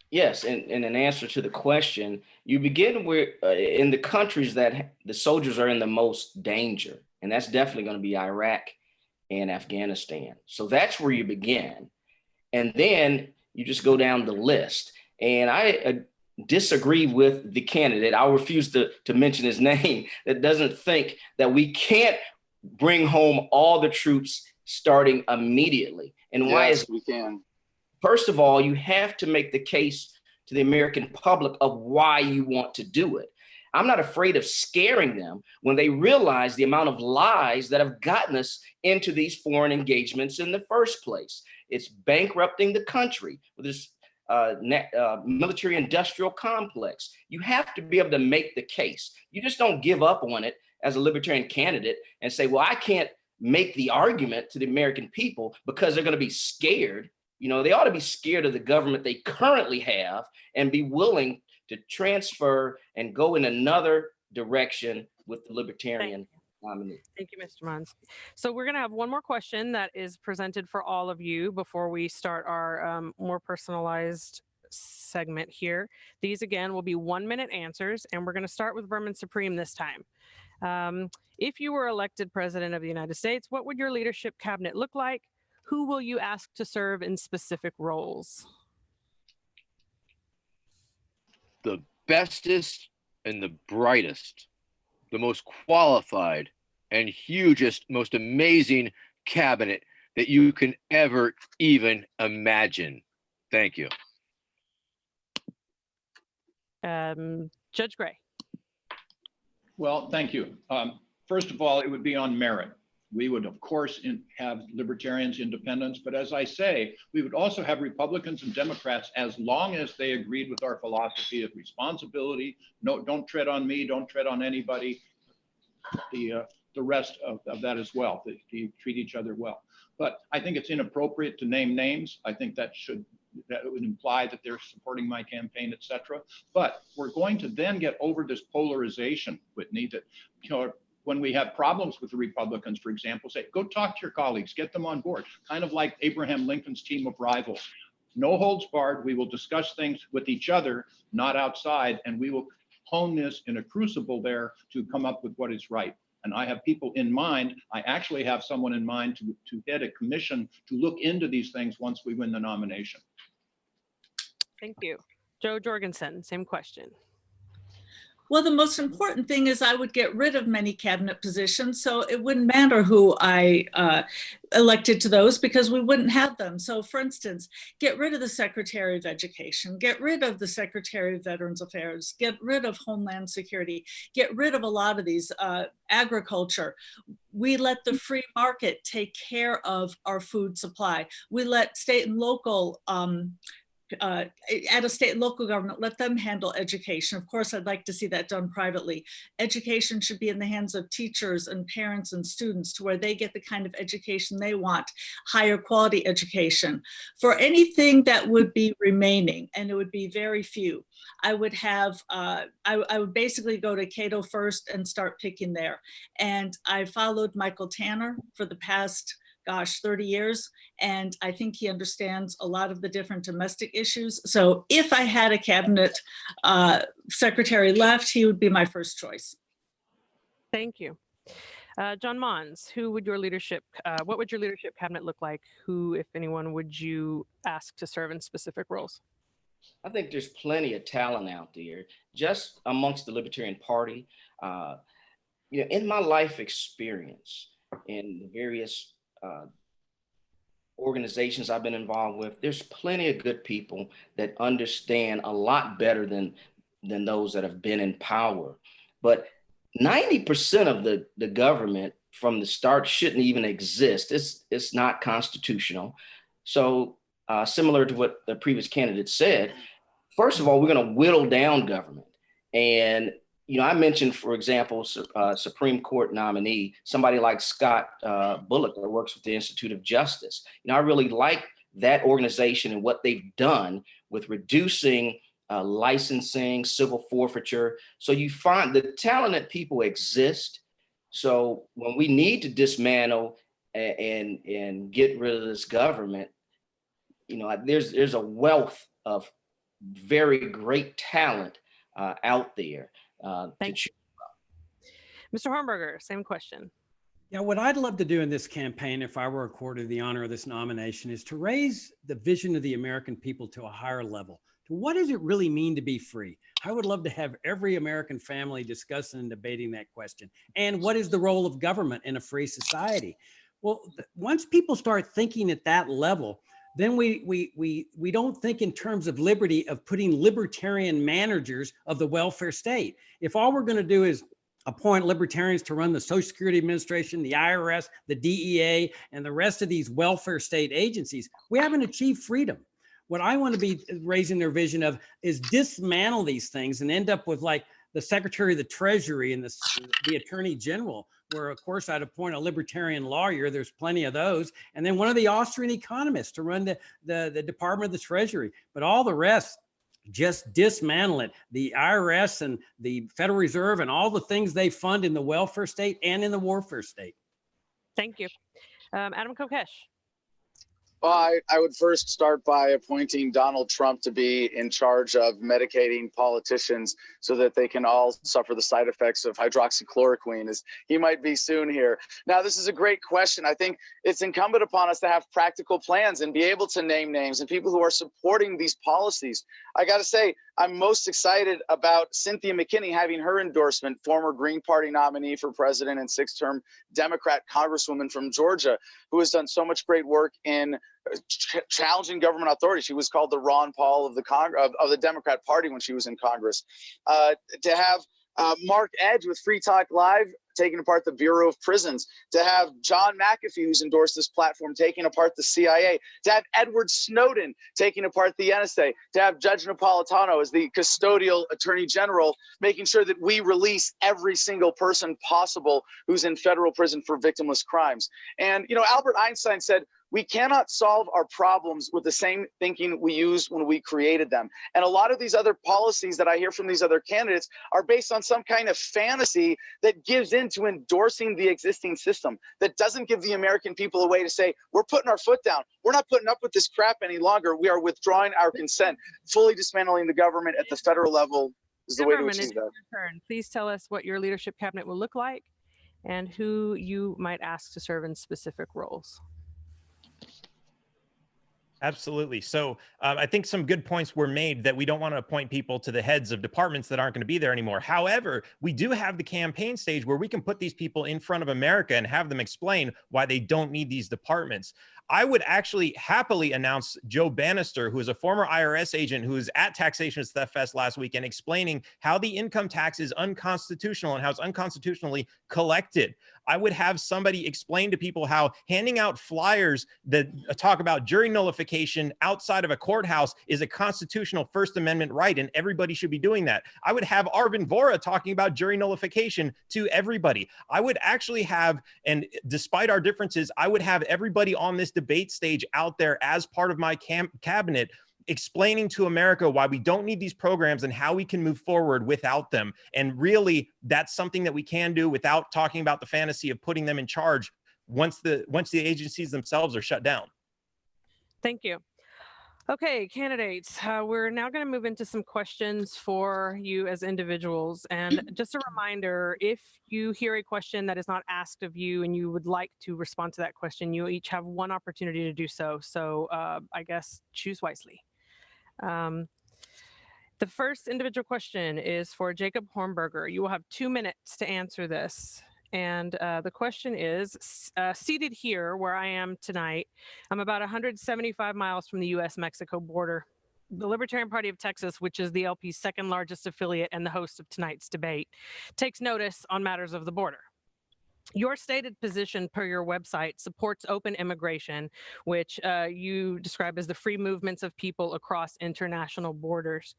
Yes, and in answer to the question, you begin with in the countries that the soldiers are in the most danger, and that's definitely going to be Iraq and Afghanistan. So that's where you begin. And then you just go down the list. And I disagree with the candidate. I'll refuse to mention his name, that doesn't think that we can't bring home all the troops starting immediately. And why is we can? First of all, you have to make the case to the American public of why you want to do it. I'm not afraid of scaring them when they realize the amount of lies that have gotten us into these foreign engagements in the first place. It's bankrupting the country with this military industrial complex. You have to be able to make the case. You just don't give up on it as a libertarian candidate and say, well, I can't make the argument to the American people because they're going to be scared. You know, they ought to be scared of the government they currently have and be willing to transfer and go in another direction with the libertarian nominee. Thank you, Mr. Mons. So we're going to have one more question that is presented for all of you before we start our more personalized segment here. These, again, will be 1-minute answers, and we're going to start with Vermin Supreme this time. If you were elected president of the United States, what would your leadership cabinet look like? Who will you ask to serve in specific roles? The bestest and the brightest, the most qualified and hugest, most amazing cabinet that you can ever even imagine. Thank you. Judge Gray. Well, thank you. First of all, it would be on merit. We would, of course, have libertarians, independents, but as I say, we would also have Republicans and Democrats as long as they agreed with our philosophy of responsibility. No, don't tread on me, don't tread on anybody. The rest of that as well, that you treat each other well. But I think it's inappropriate to name names. I think that would imply that they're supporting my campaign, et cetera. But we're going to then get over this polarization, Whitney, that, you know, when we have problems with the Republicans, for example, say, go talk to your colleagues, get them on board, kind of like Abraham Lincoln's team of rivals. No holds barred. We will discuss things with each other, not outside, and we will hone this in a crucible there to come up with what is right. And I have people in mind. I actually have someone in mind to head a commission to look into these things once we win the nomination. Thank you. Joe Jorgensen, same question. Well, the most important thing is I would get rid of many cabinet positions, so it wouldn't matter who I elected to those because we wouldn't have them. So for instance, get rid of the Secretary of Education, get rid of the Secretary of Veterans Affairs, get rid of Homeland Security, get rid of a lot of these, agriculture. We let the free market take care of our food supply. We let state and local at a state and local government, let them handle education. Of course, I'd like to see that done privately. Education should be in the hands of teachers and parents and students to where they get the kind of education they want, higher quality education. For anything that would be remaining, and it would be very few, I would have, I would basically go to Cato first and start picking there. And I followed Michael Tanner for the past 30 years. And I think he understands a lot of the different domestic issues. So if I had a cabinet secretary left, he would be my first choice. Thank you. John Mons, what would your leadership cabinet look like? Who, if anyone, would you ask to serve in specific roles? I think there's plenty of talent out there just amongst the Libertarian Party. In my life experience in the various organizations I've been involved with, there's plenty of good people that understand a lot better than those that have been in power. But 90% of the government from the start shouldn't even exist. It's not constitutional. So similar to what the previous candidate said, first of all, we're going to whittle down government. And I mentioned, for example, Supreme Court nominee, somebody like Scott Bullock that works with the Institute of Justice. I really like that organization and what they've done with reducing licensing, civil forfeiture. So you find the talented people exist. So when we need to dismantle and get rid of this government, there's a wealth of very great talent out there. Thank you. Mr. Hornberger, same question. Yeah, what I'd love to do in this campaign, if I were accorded the honor of this nomination, is to raise the vision of the American people to a higher level. To what does it really mean to be free? I would love to have every American family discussing and debating that question. And what is the role of government in a free society? Well, once people start thinking at that level, then we don't think in terms of liberty of putting libertarian managers of the welfare state. If all we're going to do is appoint libertarians to run the Social Security Administration, the IRS, the DEA, and the rest of these welfare state agencies, we haven't achieved freedom. What I want to be raising their vision of is dismantle these things and end up with like the Secretary of the Treasury and the Attorney General, where of course I'd appoint a libertarian lawyer. There's plenty of those. And then one of the Austrian economists to run the Department of the Treasury. But all the rest, just dismantle it. The IRS and the Federal Reserve and all the things they fund in the welfare state and in the warfare state. Thank you. Adam Kokesh. Well, I would first start by appointing Donald Trump to be in charge of medicating politicians so that they can all suffer the side effects of hydroxychloroquine, as he might be soon here. Now, this is a great question. I think it's incumbent upon us to have practical plans and be able to name names and people who are supporting these policies. I got to say, I'm most excited about Cynthia McKinney having her endorsement, former Green Party nominee for president and six-term Democrat congresswoman from Georgia, who has done so much great work in challenging government authority. She was called the Ron Paul of the Democrat Party when she was in Congress. To have Mark Edge with Free Talk Live taking apart the Bureau of Prisons, to have John McAfee, who's endorsed this platform, taking apart the CIA, to have Edward Snowden taking apart the NSA, to have Judge Napolitano as the custodial attorney general, making sure that we release every single person possible who's in federal prison for victimless crimes. And, Albert Einstein said, we cannot solve our problems with the same thinking we used when we created them. And a lot of these other policies that I hear from these other candidates are based on some kind of fantasy that gives into endorsing the existing system, that doesn't give the American people a way to say, we're putting our foot down. We're not putting up with this crap any longer. We are withdrawing our consent. Fully dismantling the government at the federal level is the way to achieve that. Please tell us what your leadership cabinet will look like and who you might ask to serve in specific roles. Absolutely. So I think some good points were made that we don't want to appoint people to the heads of departments that aren't going to be there anymore. However, we do have the campaign stage where we can put these people in front of America and have them explain why they don't need these departments. I would actually happily announce Joe Bannister, who is a former IRS agent who was at Taxation Theft Fest last weekend, explaining how the income tax is unconstitutional and how it's unconstitutionally collected. I would have somebody explain to people how handing out flyers that talk about jury nullification outside of a courthouse is a constitutional First Amendment right, and everybody should be doing that. I would have Arvin Vohra talking about jury nullification to everybody. I would actually have, and despite our differences, I would have everybody on this debate stage out there as part of my cabinet explaining to America why we don't need these programs and how we can move forward without them. And really, that's something that we can do without talking about the fantasy of putting them in charge once the agencies themselves are shut down. Thank you. Okay, candidates, we're now going to move into some questions for you as individuals. And just a reminder, if you hear a question that is not asked of you and you would like to respond to that question, you each have one opportunity to do so. So I guess choose wisely. The first individual question is for Jacob Hornberger. You will have 2 minutes to answer this. And the question is, seated here where I am tonight, I'm about 175 miles from the US-Mexico border. The Libertarian Party of Texas, which is the LP's second largest affiliate and the host of tonight's debate, takes notice on matters of the border. Your stated position per your website supports open immigration, which you describe as the free movements of people across international borders.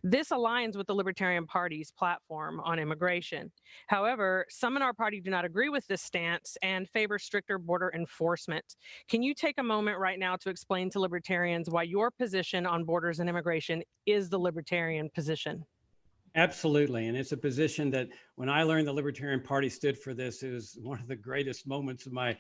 This aligns with the Libertarian Party's platform on immigration. However, some in our party do not agree with this stance and favor stricter border enforcement. Can you take a moment right now to explain to libertarians why your position on borders and immigration is the libertarian position? Absolutely. And it's a position that when I learned the Libertarian Party stood for this, it was one of the greatest moments of my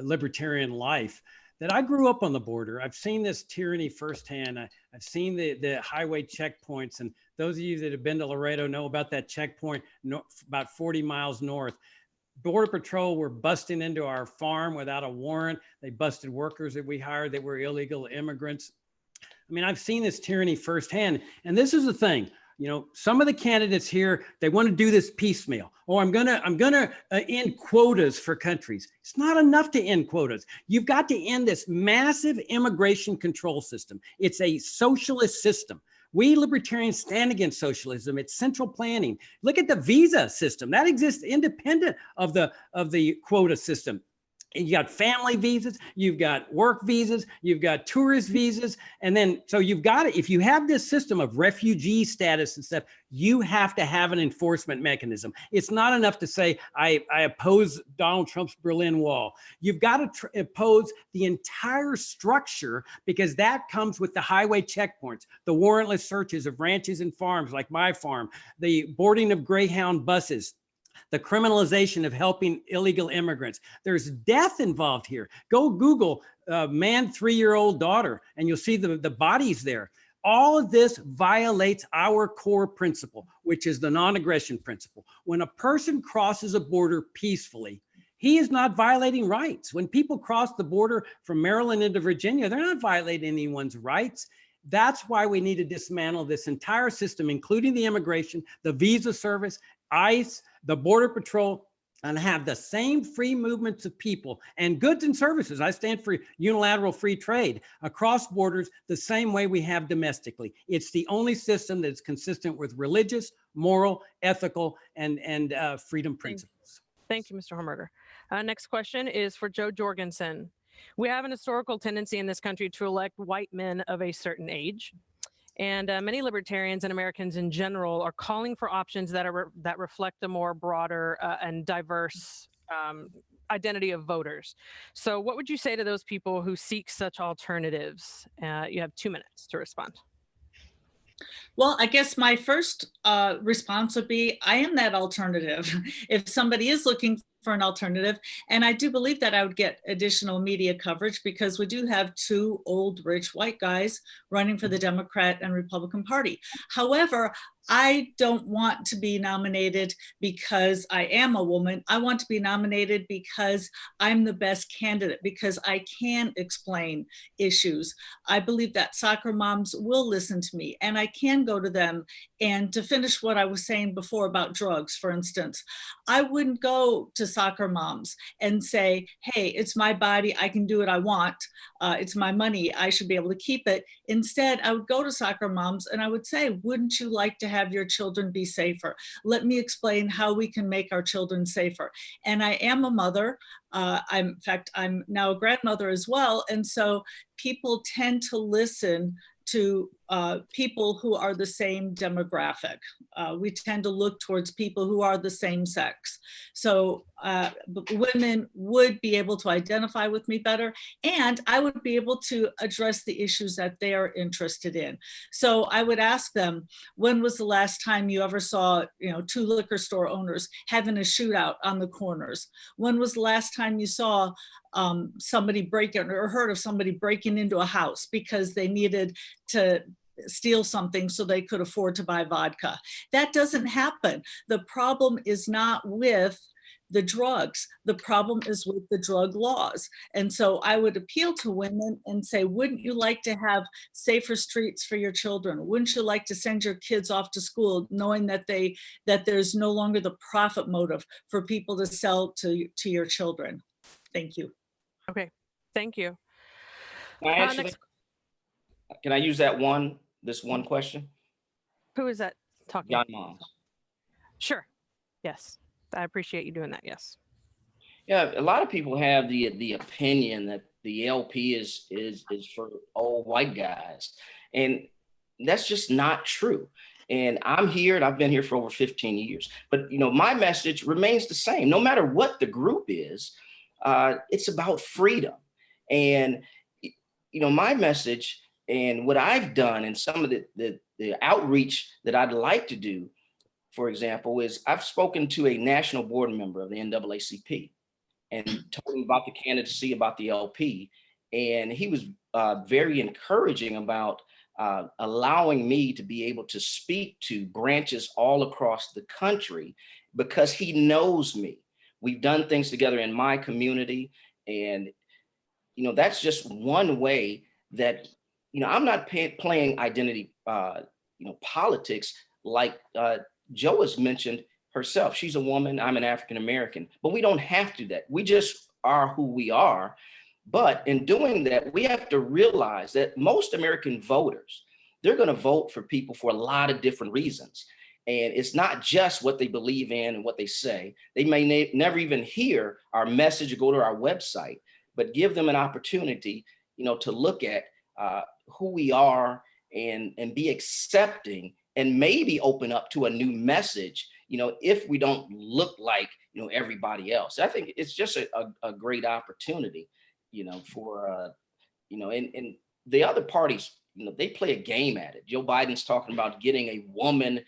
libertarian life. That I grew up on the border. I've seen this tyranny firsthand. I've seen the highway checkpoints. And those of you that have been to Laredo know about that checkpoint about 40 miles north. Border Patrol were busting into our farm without a warrant. They busted workers that we hired that were illegal immigrants. I mean, I've seen this tyranny firsthand. And this is the thing. You know, some of the candidates here, they want to do this piecemeal. Oh, I'm gonna end quotas for countries. It's not enough to end quotas. You've got to end this massive immigration control system. It's a socialist system. We libertarians stand against socialism. It's central planning. Look at the visa system that exists independent of the quota system. You got family visas, you've got work visas, you've got tourist visas. And then, so you've got it. If you have this system of refugee status and stuff, you have to have an enforcement mechanism. It's not enough to say, I oppose Donald Trump's Berlin Wall. You've got to oppose the entire structure, because that comes with the highway checkpoints, the warrantless searches of ranches and farms like my farm, the boarding of Greyhound buses, the criminalization of helping illegal immigrants. There's death involved here. Go Google man 3-year-old daughter, and you'll see the bodies there. All of this violates our core principle, which is the non-aggression principle. When a person crosses a border peacefully, he is not violating rights. When people cross the border from Maryland into Virginia, they're not violating anyone's rights. That's why we need to dismantle this entire system, including the immigration, the visa service, ICE, the Border Patrol, and have the same free movements of people and goods and services. I stand for unilateral free trade across borders the same way we have domestically. It's the only system that's consistent with religious, moral, ethical, and freedom principles. Thank you, Mr. Hornberger. Next question is for Joe Jorgensen. We have an historical tendency in this country to elect white men of a certain age. And many libertarians and Americans in general are calling for options that reflect a more broader and diverse identity of voters. So what would you say to those people who seek such alternatives? You have 2 minutes to respond. Well, I guess my first response would be, I am that alternative. If somebody is looking for an alternative, and I do believe that I would get additional media coverage, because we do have 2 old, rich white guys running for the Democrat and Republican Party. However, I don't want to be nominated because I am a woman. I want to be nominated because I'm the best candidate, because I can explain issues. I believe that soccer moms will listen to me, and I can go to them. And to finish what I was saying before about drugs, for instance, I wouldn't go to soccer moms and say, hey, it's my body, I can do what I want, it's my money, I should be able to keep it. Instead, I would go to soccer moms and I would say, wouldn't you like to have your children be safer? Let me explain how we can make our children safer. And I am a mother. In fact, I'm now a grandmother as well. And so people tend to listen to people who are the same demographic. We tend to look towards people who are the same sex. So women would be able to identify with me better, and I would be able to address the issues that they're interested in. So I would ask them, when was the last time you ever saw, two liquor store owners having a shootout on the corners? When was the last time you saw somebody breaking or heard of somebody breaking into a house because they needed to steal something so they could afford to buy vodka? That doesn't happen. The problem is not with the drugs. The problem is with the drug laws. And so I would appeal to women and say, wouldn't you like to have safer streets for your children? Wouldn't you like to send your kids off to school knowing that there's no longer the profit motive for people to sell to your children? Thank you. Okay, thank you. Can I answer that? Can I use this one question? Who is that talking? John Moms. Sure. Yes. I appreciate you doing that. Yes. Yeah, a lot of people have the opinion that the LP is for old white guys, and that's just not true. And I'm here, and I've been here for over 15 years. But my message remains the same, no matter what the group is. It's about freedom, and my message and what I've done, and some of the outreach that I'd like to do, for example, is I've spoken to a national board member of the NAACP and told him about the candidacy, about the LP. And he was very encouraging about allowing me to be able to speak to branches all across the country, because he knows me. We've done things together in my community. And, that's just one way that, I'm not playing identity, politics like Jo has mentioned herself. She's a woman, I'm an African-American, but we don't have to do that. We just are who we are. But in doing that, we have to realize that most American voters, they're going to vote for people for a lot of different reasons. And it's not just what they believe in and what they say. They may never even hear our message or go to our website, but give them an opportunity, to look at who we are and be accepting, and maybe open up to a new message, if we don't look like, everybody else. I think it's just a great opportunity, for, and the other parties, they play a game at it. Joe Biden's talking about getting a woman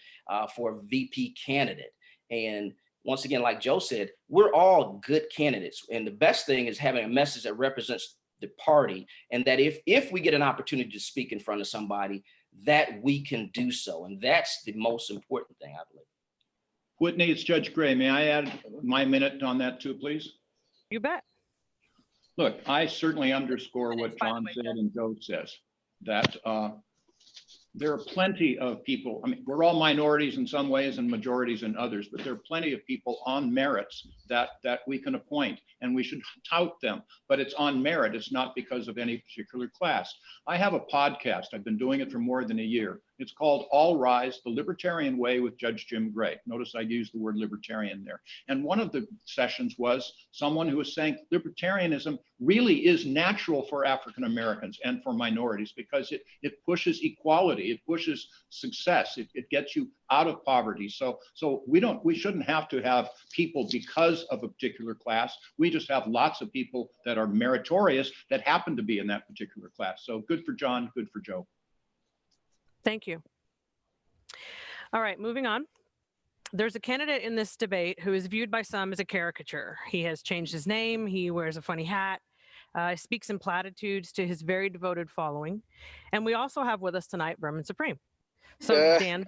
for a VP candidate. And once again, like Joe said, we're all good candidates. And the best thing is having a message that represents the party. And that if we get an opportunity to speak in front of somebody, that we can do so. And that's the most important thing, I believe. Whitney, it's Judge Gray. May I add my minute on that too, please? You bet. Look, I certainly underscore what John said and Joe says, that there are plenty of people. I mean, we're all minorities in some ways and majorities in others, but there are plenty of people on merits that we can appoint, and we should tout them. But it's on merit. It's not because of any particular class. I have a podcast. I've been doing it for more than a year. It's called All Rise, The Libertarian Way with Judge Jim Gray. Notice I used the word libertarian there. And one of the sessions was someone who was saying libertarianism really is natural for African Americans and for minorities, because it pushes equality, it pushes success, it gets you out of poverty. So we shouldn't have to have people because of a particular class. We just have lots of people that are meritorious that happen to be in that particular class. So good for John, good for Joe. Thank you. All right, moving on. There's a candidate in this debate who is viewed by some as a caricature. He has changed his name. He wears a funny hat. Speaks in platitudes to his very devoted following. And we also have with us tonight Vermin Supreme. So Dan,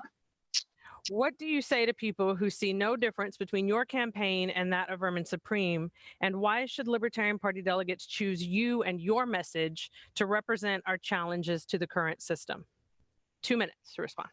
what do you say to people who see no difference between your campaign and that of Vermin Supreme? And why should Libertarian Party delegates choose you and your message to represent our challenges to the current system? 2 minutes to respond.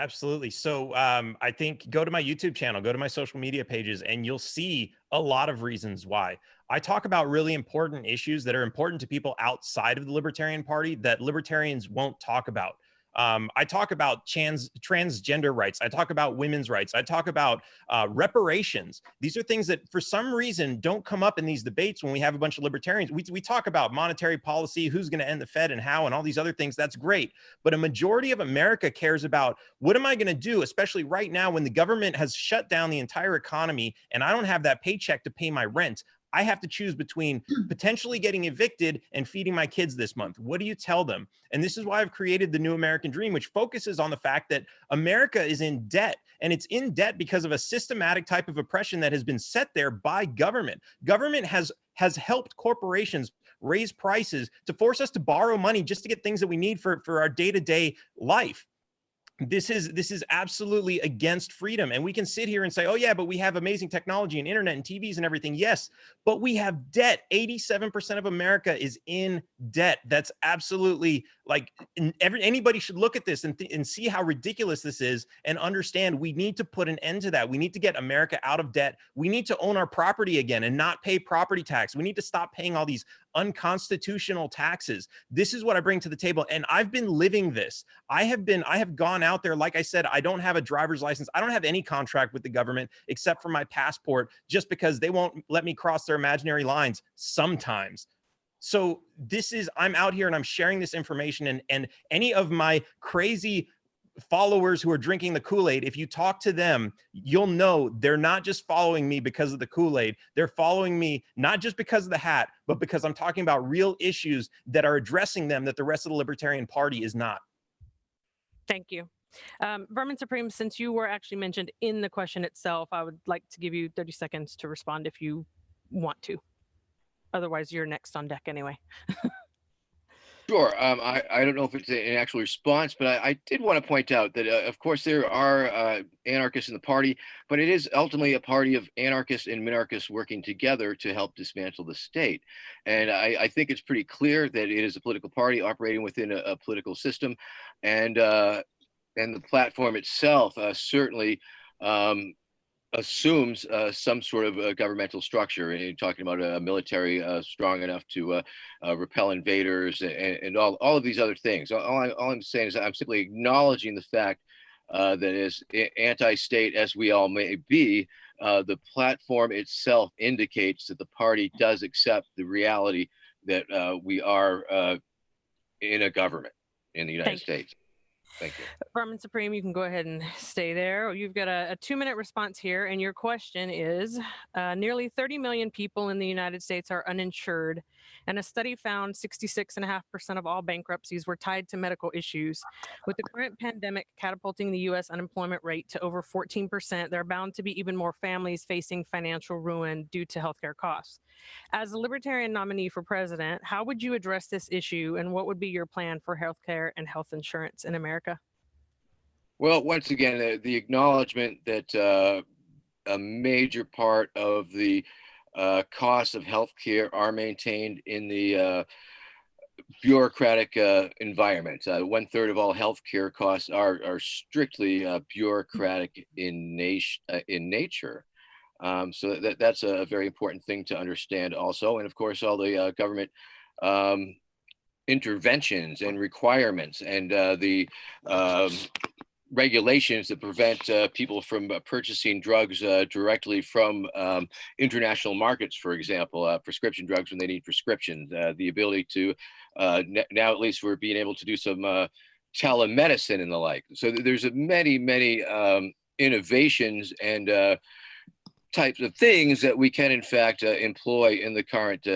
Absolutely. So I think go to my YouTube channel, go to my social media pages, and you'll see a lot of reasons why. I talk about really important issues that are important to people outside of the Libertarian Party that libertarians won't talk about. I talk about transgender rights. I talk about women's rights. I talk about reparations. These are things that for some reason don't come up in these debates when we have a bunch of libertarians. We talk about monetary policy, who's going to end the Fed and how, and all these other things. That's great. But a majority of America cares about what am I going to do, especially right now when the government has shut down the entire economy and I don't have that paycheck to pay my rent. I have to choose between potentially getting evicted and feeding my kids this month. What do you tell them? And this is why I've created the New American Dream, which focuses on the fact that America is in debt, and it's in debt because of a systematic type of oppression that has been set there by government. Government has helped corporations raise prices to force us to borrow money just to get things that we need for our day-to-day life. This is absolutely against freedom. And we can sit here and say, oh yeah, but we have amazing technology and internet and TVs and everything. Yes, but we have debt. 87% of America is in debt. That's absolutely like anybody should look at this and see how ridiculous this is and understand we need to put an end to that. We need to get America out of debt. We need to own our property again and not pay property tax. We need to stop paying all these unconstitutional taxes. This is what I bring to the table. And I've been living this. I have gone out there. Like I said, I don't have a driver's license. I don't have any contract with the government except for my passport, just because they won't let me cross their imaginary lines sometimes. So I'm out here and I'm sharing this information, and any of my crazy followers who are drinking the Kool-Aid, if you talk to them, you'll know they're not just following me because of the Kool-Aid. They're following me not just because of the hat, but because I'm talking about real issues that are addressing them that the rest of the Libertarian Party is not. Thank you. Vermin Supreme, since you were actually mentioned in the question itself, I would like to give you 30 seconds to respond if you want to. Otherwise, you're next on deck anyway. Sure. I don't know if it's an actual response, but I did want to point out that, of course, there are anarchists in the party, but it is ultimately a party of anarchists and minarchists working together to help dismantle the state. And I think it's pretty clear that it is a political party operating within a political system, and the platform itself certainly assumes some sort of governmental structure. And you're talking about a military strong enough to repel invaders and all of these other things. All I'm saying is I'm simply acknowledging the fact that as anti-state as we all may be, the platform itself indicates that the party does accept the reality that we are in a government in the United States. Thank you. Vermin Supreme, you can go ahead and stay there. You've got a 2-minute response here, and your question is, nearly 30 million people in the United States are uninsured, and a study found 66.5% of all bankruptcies were tied to medical issues. With the current pandemic catapulting the U.S. unemployment rate to over 14%, there are bound to be even more families facing financial ruin due to healthcare costs. As a Libertarian nominee for president, how would you address this issue, and what would be your plan for healthcare and health insurance in America? Well, once again, the acknowledgement that a major part of the costs of healthcare are maintained in the bureaucratic environment. 1/3 of all healthcare costs are strictly bureaucratic in nature. So that's a very important thing to understand also. And of course, all the government interventions and requirements and the regulations that prevent people from purchasing drugs directly from international markets, for example, prescription drugs when they need prescriptions, the ability to now at least we're being able to do some telemedicine and the like. So there's many innovations and types of things that we can in fact employ in the current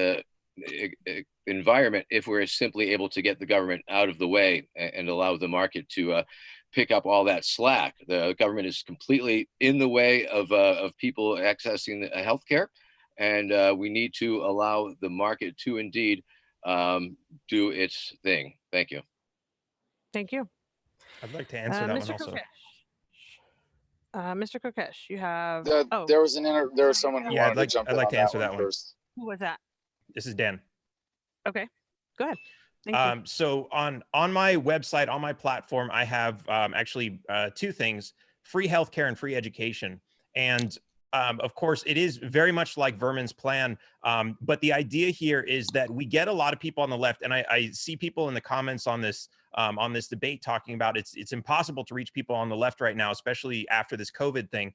environment if we're simply able to get the government out of the way and allow the market to pick up all that slack. The government is completely in the way of people accessing healthcare, and we need to allow the market to indeed do its thing. Thank you. Thank you. I'd like to answer that Mr. one also. Mr. Kokesh, you have. There was someone who wanted to jump in. I'd like to answer that one first. Who was that? This is Dan. Okay, go ahead. Thank you. So on my website, on my platform, I have actually two things: free healthcare and free education. And of course, it is very much like Vermin's plan. But the idea here is that we get a lot of people on the left, and I see people in the comments on this debate talking about it's impossible to reach people on the left right now, especially after this COVID thing.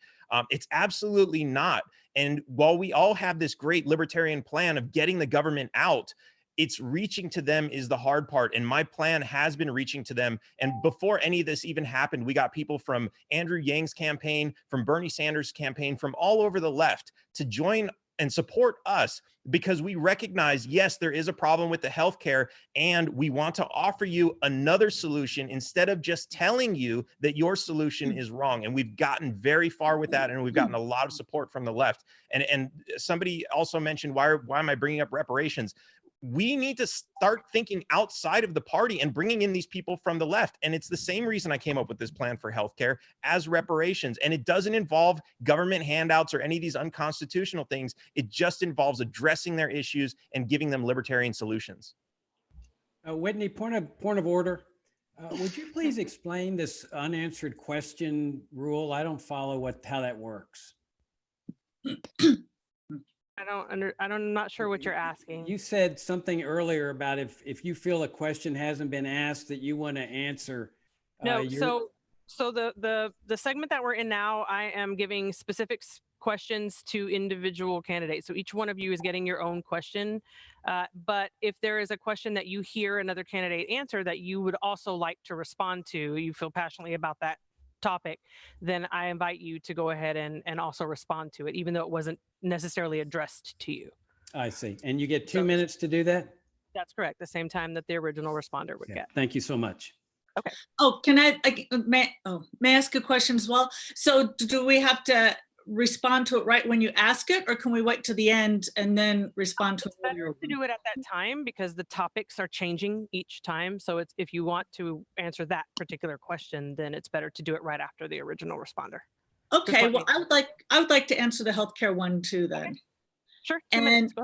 It's absolutely not. And while we all have this great libertarian plan of getting the government out, it's reaching to them is the hard part. And my plan has been reaching to them. And before any of this even happened, we got people from Andrew Yang's campaign, from Bernie Sanders' campaign, from all over the left to join and support us, because we recognize, yes, there is a problem with the healthcare, and we want to offer you another solution instead of just telling you that your solution is wrong. And we've gotten very far with that, and we've gotten a lot of support from the left. And somebody also mentioned, why am I bringing up reparations? We need to start thinking outside of the party and bringing in these people from the left. And it's the same reason I came up with this plan for healthcare as reparations. And it doesn't involve government handouts or any of these unconstitutional things. It just involves addressing their issues and giving them libertarian solutions. Whitney, point of order. Would you please explain this unanswered question rule? I don't follow how that works. I'm not sure what you're asking. You said something earlier about if you feel a question hasn't been asked that you want to answer. No, so the segment that we're in now, I am giving specific questions to individual candidates. So each one of you is getting your own question. But if there is a question that you hear another candidate answer that you would also like to respond to, you feel passionately about that topic, then I invite you to go ahead and also respond to it, even though it wasn't necessarily addressed to you. I see. And you get 2 minutes to do that? That's correct. The same time that the original responder would get. Thank you so much. Okay. Oh, can may I ask a question as well? So do we have to respond to it right when you ask it, or can we wait to the end and then respond to it? It's better to do it at that time because the topics are changing each time. So it's, if you want to answer that particular question, then it's better to do it right after the original responder. Okay, well, I would like to answer the healthcare one too then. Okay. Sure. 2 And minutes, go.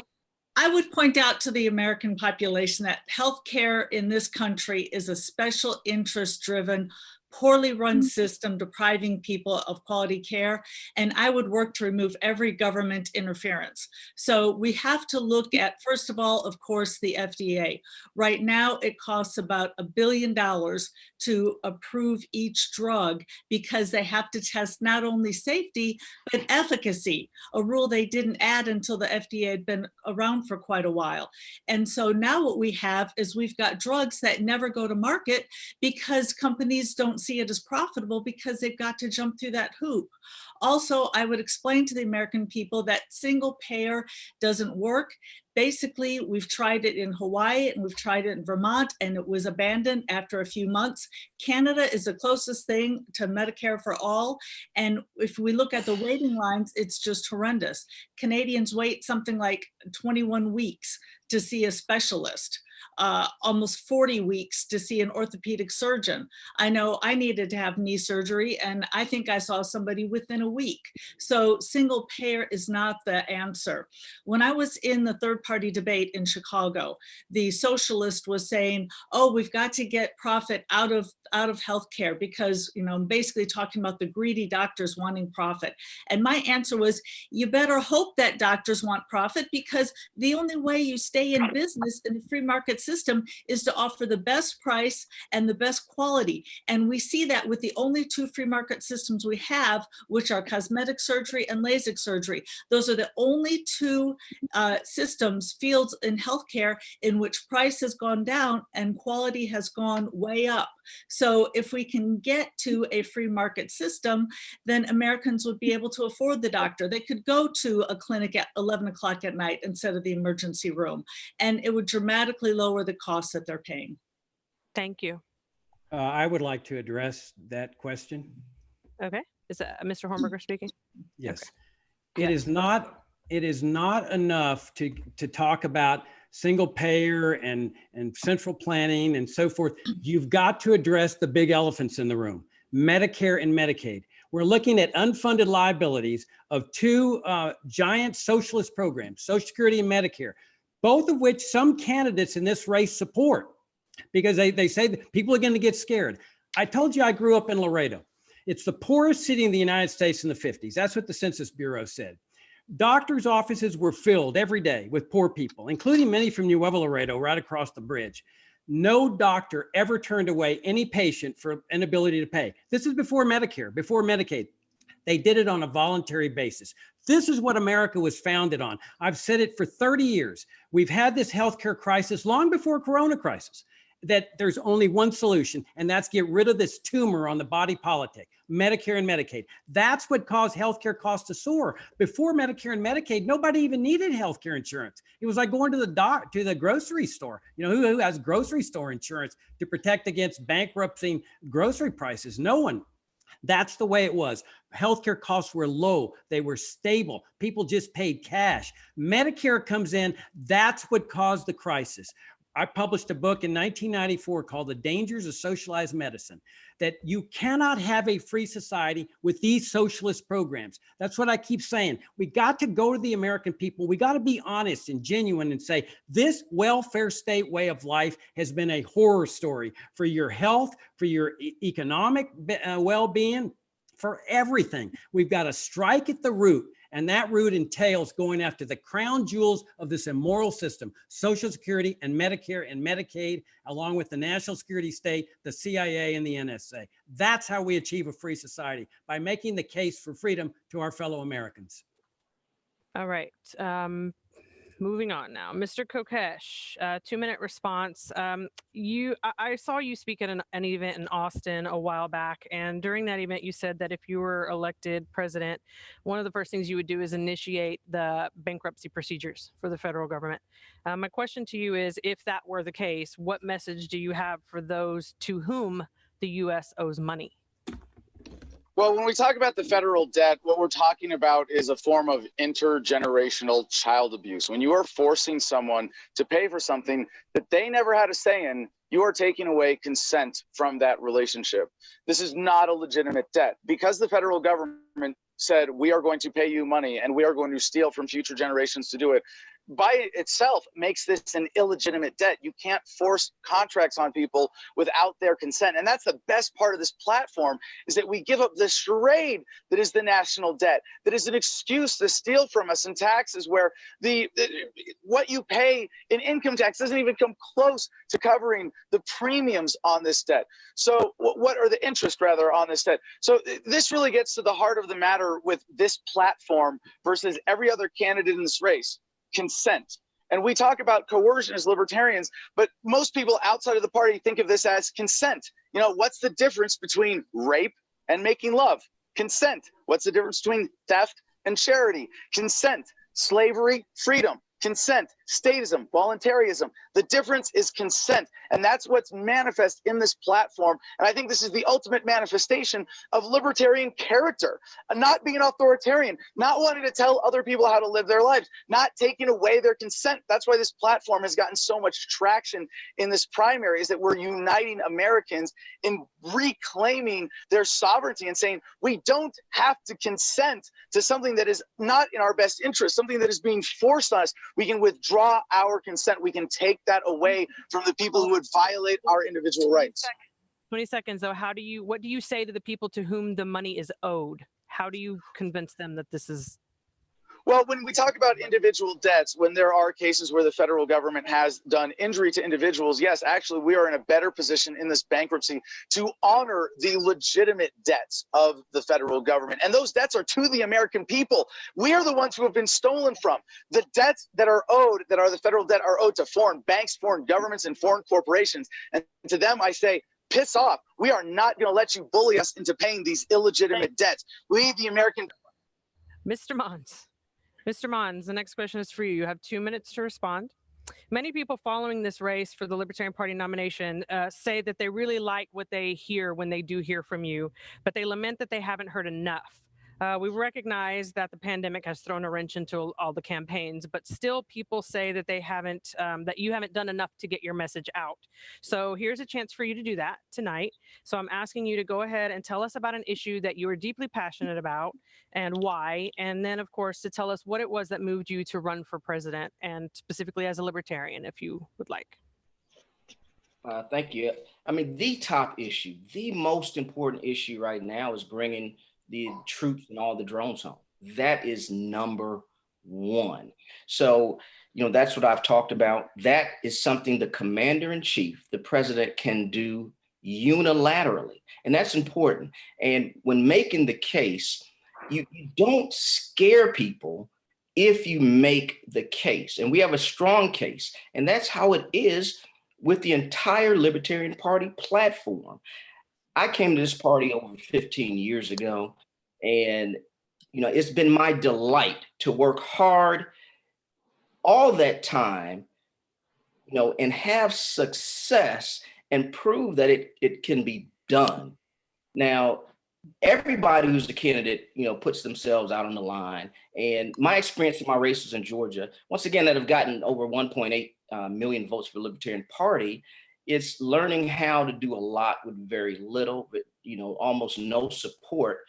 I would point out to the American population that healthcare in this country is a special interest driven, poorly run system depriving people of quality care. And I would work to remove every government interference. So we have to look at, first of all, of course, the FDA. Right now, it costs about $1 billion to approve each drug because they have to test not only safety, but efficacy, a rule they didn't add until the FDA had been around for quite a while. And so now what we have is we've got drugs that never go to market because companies don't see it as profitable because they've got to jump through that hoop. Also, I would explain to the American people that single payer doesn't work. Basically, we've tried it in Hawaii and we've tried it in Vermont, and it was abandoned after a few months. Canada is the closest thing to Medicare for all. And if we look at the waiting lines, it's just horrendous. Canadians wait something like 21 weeks to see a specialist. Almost 40 weeks to see an orthopedic surgeon. I know I needed to have knee surgery, and I think I saw somebody within a week. So single payer is not the answer. When I was in the third party debate in Chicago, the socialist was saying, oh, we've got to get profit out of healthcare because, you know, I'm basically talking about the greedy doctors wanting profit. And my answer was, you better hope that doctors want profit, because the only way you stay in business in the free market system is to offer the best price and the best quality. And we see that with the only two free market systems we have, which are cosmetic surgery and LASIK surgery. Those are the only two fields in healthcare in which price has gone down and quality has gone way up. So if we can get to a free market system, then Americans would be able to afford the doctor. They could go to a clinic at 11 o'clock at night instead of the emergency room, and it would dramatically lower the costs that they're paying. Thank you. I would like to address that question. Okay. Is that Mr. Hornberger speaking? Yes. Okay. It is not enough to talk about single payer and central planning and so forth. You've got to address the big elephants in the room, Medicare and Medicaid. We're looking at unfunded liabilities of two giant socialist programs, Social Security and Medicare, both of which some candidates in this race support. because they say that people are going to get scared. I told you I grew up in Laredo. It's the poorest city in the United States in the 50s. That's what the Census Bureau said. Doctors' offices were filled every day with poor people, including many from Nuevo Laredo, right across the bridge. No doctor ever turned away any patient for inability to pay. This is before Medicare, before Medicaid. They did it on a voluntary basis. This is what America was founded on. I've said it for 30 years. We've had this healthcare crisis long before Corona crisis, that there's only one solution, and that's get rid of this tumor on the body politic, Medicare and Medicaid. That's what caused healthcare costs to soar. Before Medicare and Medicaid, nobody even needed healthcare insurance. It was like going to the grocery store. You know, who has grocery store insurance to protect against bankrupting grocery prices? No one. That's the way it was. Healthcare costs were low. They were stable. People just paid cash. Medicare comes in. That's what caused the crisis. I published a book in 1994 called The Dangers of Socialized Medicine, that you cannot have a free society with these socialist programs. That's what I keep saying. We got to go to the American people. We got to be honest and genuine and say, this welfare state way of life has been a horror story for your health, for your economic well-being, for everything. We've got to strike at the root. And that root entails going after the crown jewels of this immoral system, Social Security and Medicare and Medicaid, along with the national security state, the CIA and the NSA. That's how we achieve a free society, by making the case for freedom to our fellow Americans. All right. Moving on now, Mr. Kokesh, 2-minute response. I saw you speak at an event in Austin a while back, and during that event, you said that if you were elected president, one of the first things you would do is initiate the bankruptcy procedures for the federal government. My question to you is, if that were the case, what message do you have for those to whom the U.S. owes money? Well, when we talk about the federal debt, what we're talking about is a form of intergenerational child abuse. When you are forcing someone to pay for something that they never had a say in, you are taking away consent from that relationship. This is not a legitimate debt. Because the federal government said, we are going to pay you money and we are going to steal from future generations to do it, by itself makes this an illegitimate debt. You can't force contracts on people without their consent. And that's the best part of this platform, is that we give up the charade that is the national debt, that is an excuse to steal from us in taxes, where what you pay in income tax doesn't even come close to covering the premiums on this debt. So what are the interest rather on this debt? So this really gets to the heart of the matter with this platform versus every other candidate in this race. Consent. And we talk about coercion as libertarians, but most people outside of the party think of this as consent. You know, what's the difference between rape and making love? Consent. What's the difference between theft and charity? Consent. Slavery, freedom. Consent, statism, voluntarism. The difference is consent. And that's what's manifest in this platform. And I think this is the ultimate manifestation of libertarian character, not being authoritarian, not wanting to tell other people how to live their lives, not taking away their consent. That's why this platform has gotten so much traction in this primary, is that we're uniting Americans in reclaiming their sovereignty and saying, we don't have to consent to something that is not in our best interest, something that is being forced on us. We can withdraw our consent. We can take that away from the people who would violate our individual rights. 20 seconds though. What do you say to the people to whom the money is owed? How do you convince them that this is? Well, when we talk about individual debts, when there are cases where the federal government has done injury to individuals, yes, actually, we are in a better position in this bankruptcy to honor the legitimate debts of the federal government. And those debts are to the American people. We are the ones who have been stolen from. The debts that are owed, that are the federal debt, are owed to foreign banks, foreign governments, and foreign corporations. And to them, I say, piss off. We are not going to let you bully us into paying these illegitimate debts. We, the American... Mr. Mons. Mr. Mons, the next question is for you. You have 2 minutes to respond. Many people following this race for the Libertarian Party nomination say that they really like what they hear when they do hear from you, but they lament that they haven't heard enough. We recognize that the pandemic has thrown a wrench into all the campaigns, but still people say that they haven't, that you haven't done enough to get your message out. So here's a chance for you to do that tonight. So I'm asking you to go ahead and tell us about an issue that you are deeply passionate about and why. And then of course, to tell us what it was that moved you to run for president, and specifically as a libertarian, if you would like. Thank you. I mean, the top issue, the most important issue right now is bringing the troops and all the drones home. That is number one. So, that's what I've talked about. That is something the commander in chief, the president, can do unilaterally. And that's important. And when making the case, you don't scare people if you make the case. And we have a strong case. And that's how it is with the entire Libertarian Party platform. I came to this party over 15 years ago, and it's been my delight to work hard all that time, and have success and prove that it can be done. Now, everybody who's the candidate, puts themselves out on the line. And my experience in my races in Georgia, once again, that have gotten over 1.8 million votes for the Libertarian Party, it's learning how to do a lot with very little, but almost no support,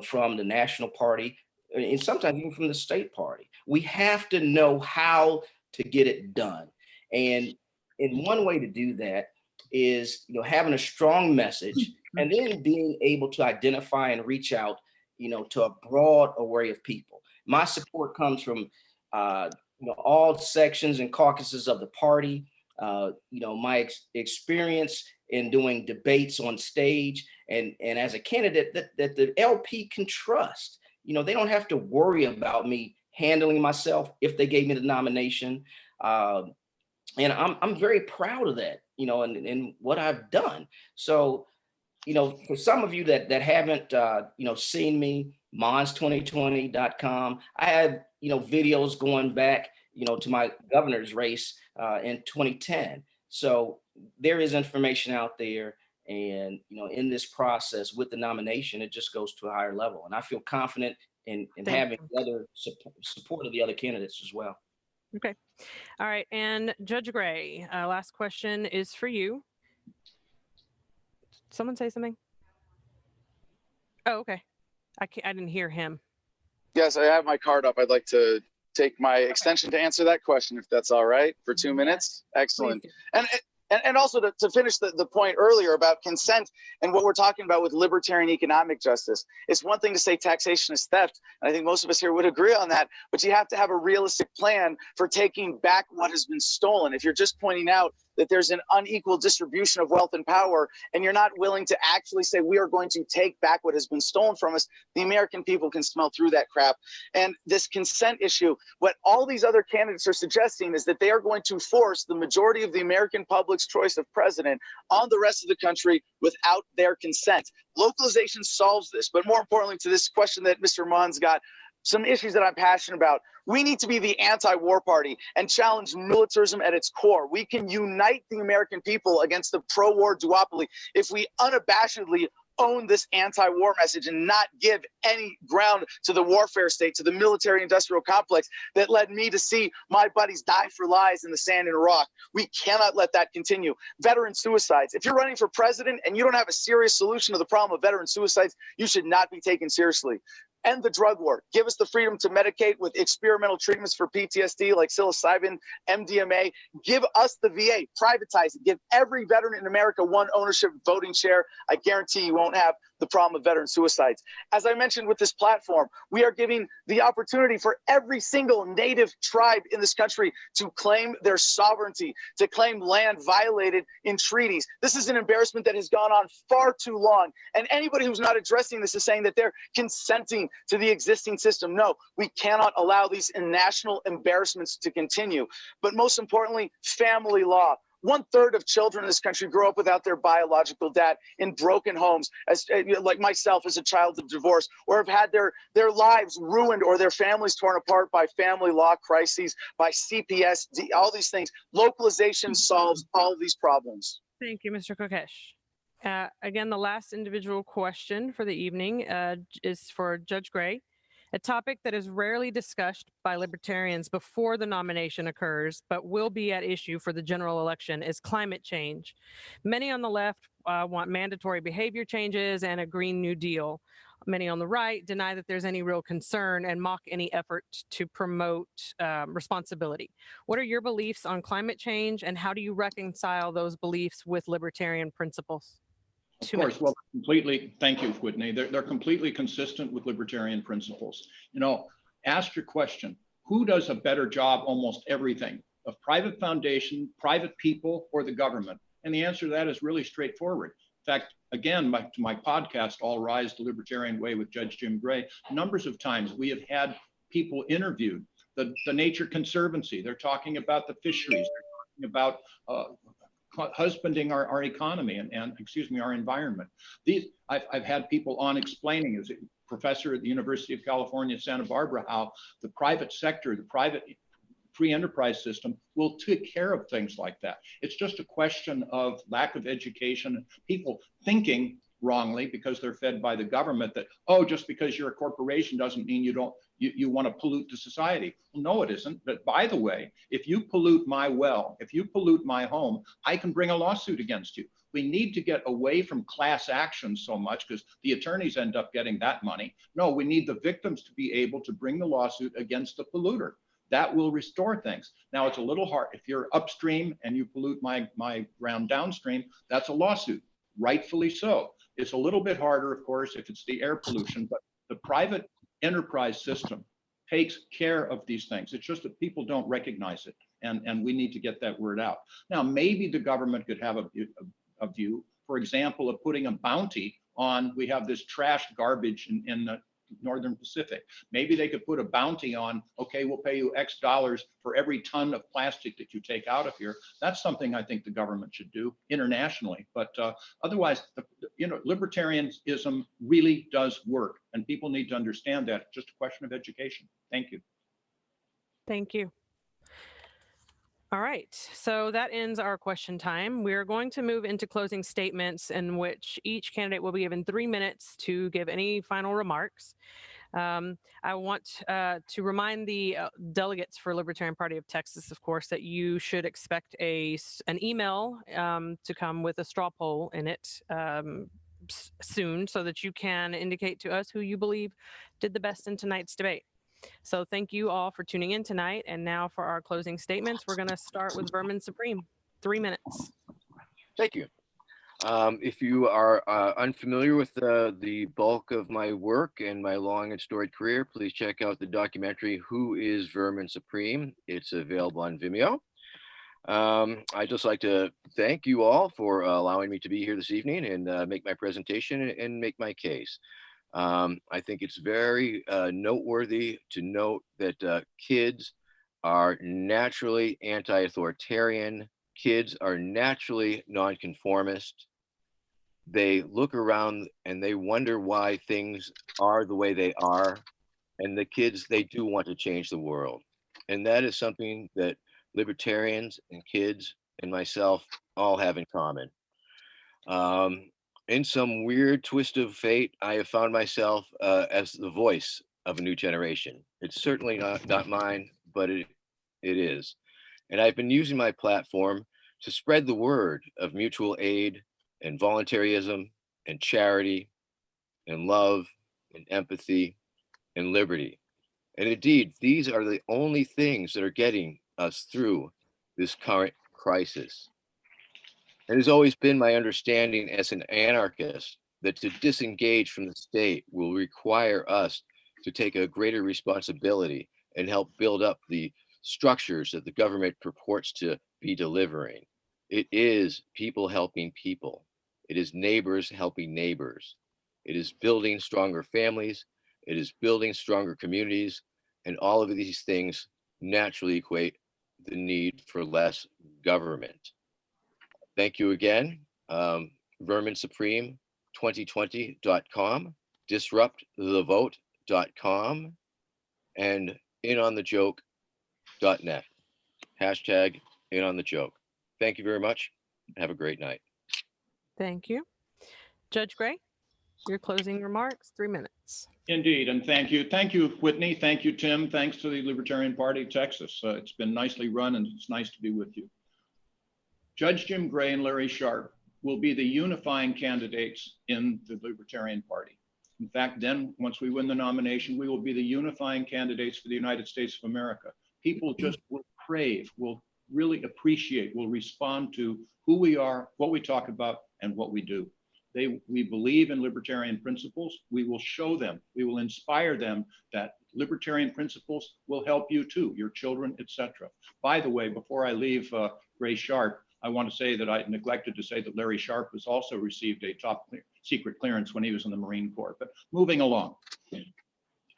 from the national party and sometimes even from the state party. We have to know how to get it done. And one way to do that is, having a strong message and then being able to identify and reach out, to a broad array of people. My support comes from, all sections and caucuses of the party. My experience in doing debates on stage and as a candidate that the LP can trust. They don't have to worry about me handling myself if they gave me the nomination. And I'm very proud of that, and what I've done. So, for some of you that haven't, seen me, mons2020.com, I have, videos going back, to my governor's race in 2010. So there is information out there. And, in this process with the nomination, it just goes to a higher level. And I feel confident in having the other support of the other candidates as well. Okay. All right. And Judge Gray, last question is for you. Someone say something? Oh, okay. I didn't hear him. Yes, I have my card up. I'd like to take my extension to answer that question, if that's all right, for 2 minutes. Excellent. And also to finish the point earlier about consent and what we're talking about with libertarian economic justice. It's one thing to say taxation is theft, and I think most of us here would agree on that, but you have to have a realistic plan for taking back what has been stolen. If you're just pointing out that there's an unequal distribution of wealth and power, and you're not willing to actually say we are going to take back what has been stolen from us, the American people can smell through that crap. And this consent issue, what all these other candidates are suggesting is that they are going to force the majority of the American public's choice of president on the rest of the country without their consent. Localization solves this, but more importantly to this question that Mr. Mons got, some issues that I'm passionate about. We need to be the anti-war party and challenge militarism at its core. We can unite the American people against the pro-war duopoly if we unabashedly own this anti-war message and not give any ground to the warfare state, to the military-industrial complex that led me to see my buddies die for lies in the sand in Iraq. We cannot let that continue. Veteran suicides. If you're running for president and you don't have a serious solution to the problem of veteran suicides, you should not be taken seriously. End the drug war. Give us the freedom to medicate with experimental treatments for PTSD like psilocybin, MDMA. Give us the VA. Privatize it. Give every veteran in America one ownership voting share. I guarantee you won't have the problem of veteran suicides. As I mentioned with this platform, we are giving the opportunity for every single native tribe in this country to claim their sovereignty, to claim land violated in treaties. This is an embarrassment that has gone on far too long. And anybody who's not addressing this is saying that they're consenting to the existing system. No, we cannot allow these national embarrassments to continue. But most importantly, family law. 1/3 of children in this country grow up without their biological dad in broken homes, as like myself as a child of divorce, or have had their lives ruined or their families torn apart by family law crises, by CPS, all these things. Localization solves all of these problems. Thank you, Mr. Kokesh. Again, the last individual question for the evening is for Judge Gray. A topic that is rarely discussed by libertarians before the nomination occurs, but will be at issue for the general election, is climate change. Many on the left want mandatory behavior changes and a Green New Deal. Many on the right deny that there's any real concern and mock any effort to promote responsibility. What are your beliefs on climate change, and how do you reconcile those beliefs with libertarian principles? Of course, well, completely. Thank you, Whitney. They're completely consistent with libertarian principles. You know, ask your question: who does a better job almost everything? Of private foundation, private people, or the government? And the answer to that is really straightforward. In fact, again, to my podcast, All Rise the Libertarian Way with Judge Jim Gray, numbers of times we have had people interviewed. The Nature Conservancy, they're talking about the fisheries, they're talking about husbanding our economy and excuse me, our environment. I've had people on explaining, as a professor at the University of California, Santa Barbara, how the private sector, the private free enterprise system will take care of things like that. It's just a question of lack of education, people thinking wrongly because they're fed by the government that, oh, just because you're a corporation doesn't mean you want to pollute the society. Well, no, it isn't. But by the way, if you pollute my well, if you pollute my home, I can bring a lawsuit against you. We need to get away from class actions so much because the attorneys end up getting that money. No, we need the victims to be able to bring the lawsuit against the polluter. That will restore things. Now, it's a little hard. If you're upstream and you pollute my ground downstream, that's a lawsuit, rightfully so. It's a little bit harder, of course, if it's the air pollution, but the private enterprise system takes care of these things. It's just that people don't recognize it, and we need to get that word out. Now, maybe the government could have a view, for example, of putting a bounty on, we have this trash garbage in the Northern Pacific. Maybe they could put a bounty on, okay, we'll pay you X dollars for every ton of plastic that you take out of here. That's something I think the government should do internationally. But otherwise, libertarianism really does work, and people need to understand that. It's just a question of education. Thank you. Thank you. All right, so that ends our question time. We're going to move into closing statements in which each candidate will be given 3 minutes to give any final remarks. I want to remind the delegates for Libertarian Party of Texas, of course, that you should expect an email to come with a straw poll in it soon, so that you can indicate to us who you believe did the best in tonight's debate. So thank you all for tuning in tonight. And now for our closing statements, we're going to start with Vermin Supreme. 3 minutes. Thank you. If you are unfamiliar with the bulk of my work and my long and storied career, please check out the documentary, Who is Vermin Supreme? It's available on Vimeo. I'd just like to thank you all for allowing me to be here this evening and make my presentation and make my case. I think it's very noteworthy to note that kids are naturally anti-authoritarian. Kids are naturally nonconformist. They look around and they wonder why things are the way they are. And the kids, they do want to change the world. And that is something that libertarians and kids and myself all have in common. In some weird twist of fate, I have found myself as the voice of a new generation. It's certainly not mine, but it is. And I've been using my platform to spread the word of mutual aid and voluntarism and charity and love and empathy and liberty. And indeed, these are the only things that are getting us through this current crisis. It has always been my understanding as an anarchist that to disengage from the state will require us to take a greater responsibility and help build up the structures that the government purports to be delivering. It is people helping people. It is neighbors helping neighbors. It is building stronger families. It is building stronger communities. And all of these things naturally equate the need for less government. Thank you again. Vermin Supreme 2020.com, disruptthevote.com, and inonthejoke.net. Hashtag inonthejoke. Thank you very much. Have a great night. Thank you. Judge Gray, your closing remarks, 3 minutes. Indeed, and thank you. Thank you, Whitney. Thank you, Tim. Thanks to the Libertarian Party of Texas. It's been nicely run, and it's nice to be with you. Judge Jim Gray and Larry Sharp will be the unifying candidates in the Libertarian Party. In fact, then once we win the nomination, we will be the unifying candidates for the United States of America. People just will crave, will really appreciate, will respond to who we are, what we talk about, and what we do. We believe in libertarian principles. We will show them, we will inspire them that libertarian principles will help you too, your children, etc. By the way, before I leave Ray Sharp, I want to say that I neglected to say that Larry Sharp has also received a top secret clearance when he was in the Marine Corps. But moving along,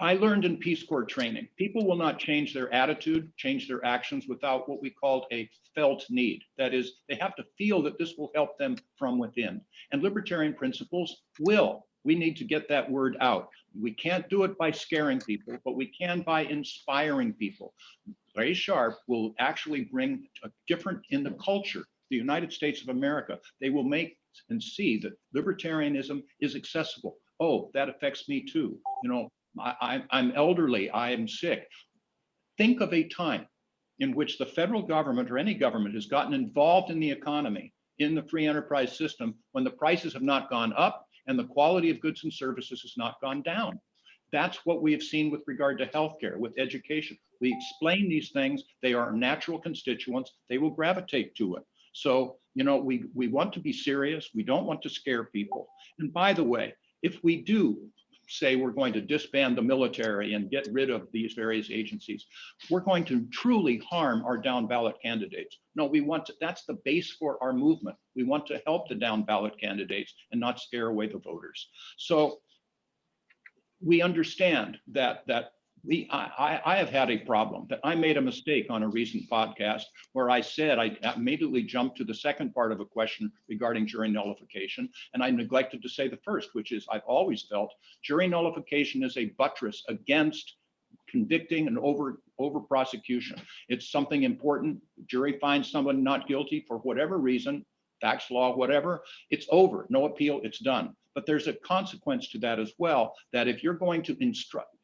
I learned in Peace Corps training, people will not change their attitude, change their actions without what we called a felt need. That is, they have to feel that this will help them from within. And libertarian principles will. We need to get that word out. We can't do it by scaring people, but we can by inspiring people. Ray Sharp will actually bring a different in the culture, the United States of America. They will make and see that libertarianism is accessible. Oh, that affects me too. You know, I'm elderly, I am sick. Think of a time in which the federal government or any government has gotten involved in the economy, in the free enterprise system, when the prices have not gone up and the quality of goods and services has not gone down. That's what we have seen with regard to healthcare, with education. We explain these things, they are natural constituents, they will gravitate to it. So, you know, we want to be serious, we don't want to scare people. And by the way, if we do say we're going to disband the military and get rid of these various agencies, we're going to truly harm our down ballot candidates. No, we want to, that's the base for our movement. We want to help the down ballot candidates and not scare away the voters. So we understand that I have had a problem, that I made a mistake on a recent podcast where I said I immediately jumped to the second part of a question regarding jury nullification, and I neglected to say the first, which is I've always felt jury nullification is a buttress against convicting and over prosecution. It's something important. Jury finds someone not guilty for whatever reason, tax law, whatever, it's over, no appeal, it's done. But there's a consequence to that as well, that if you're going to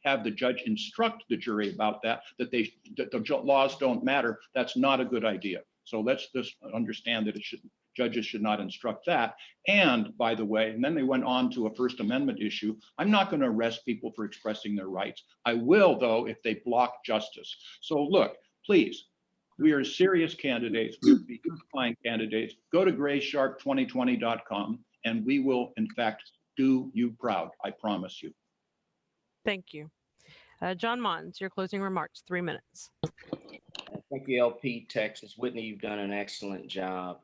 have the judge instruct the jury about that the laws don't matter, that's not a good idea. So let's just understand that judges should not instruct that. And by the way, and then they went on to a First Amendment issue. I'm not going to arrest people for expressing their rights. I will, though, if they block justice. So look, please, we are serious candidates. We will be unifying candidates. Go to graysharp2020.com and we will, in fact, do you proud. I promise you. Thank you. John Mons, your closing remarks, 3 minutes. Thank you, LPTexas. Whitney, you've done an excellent job.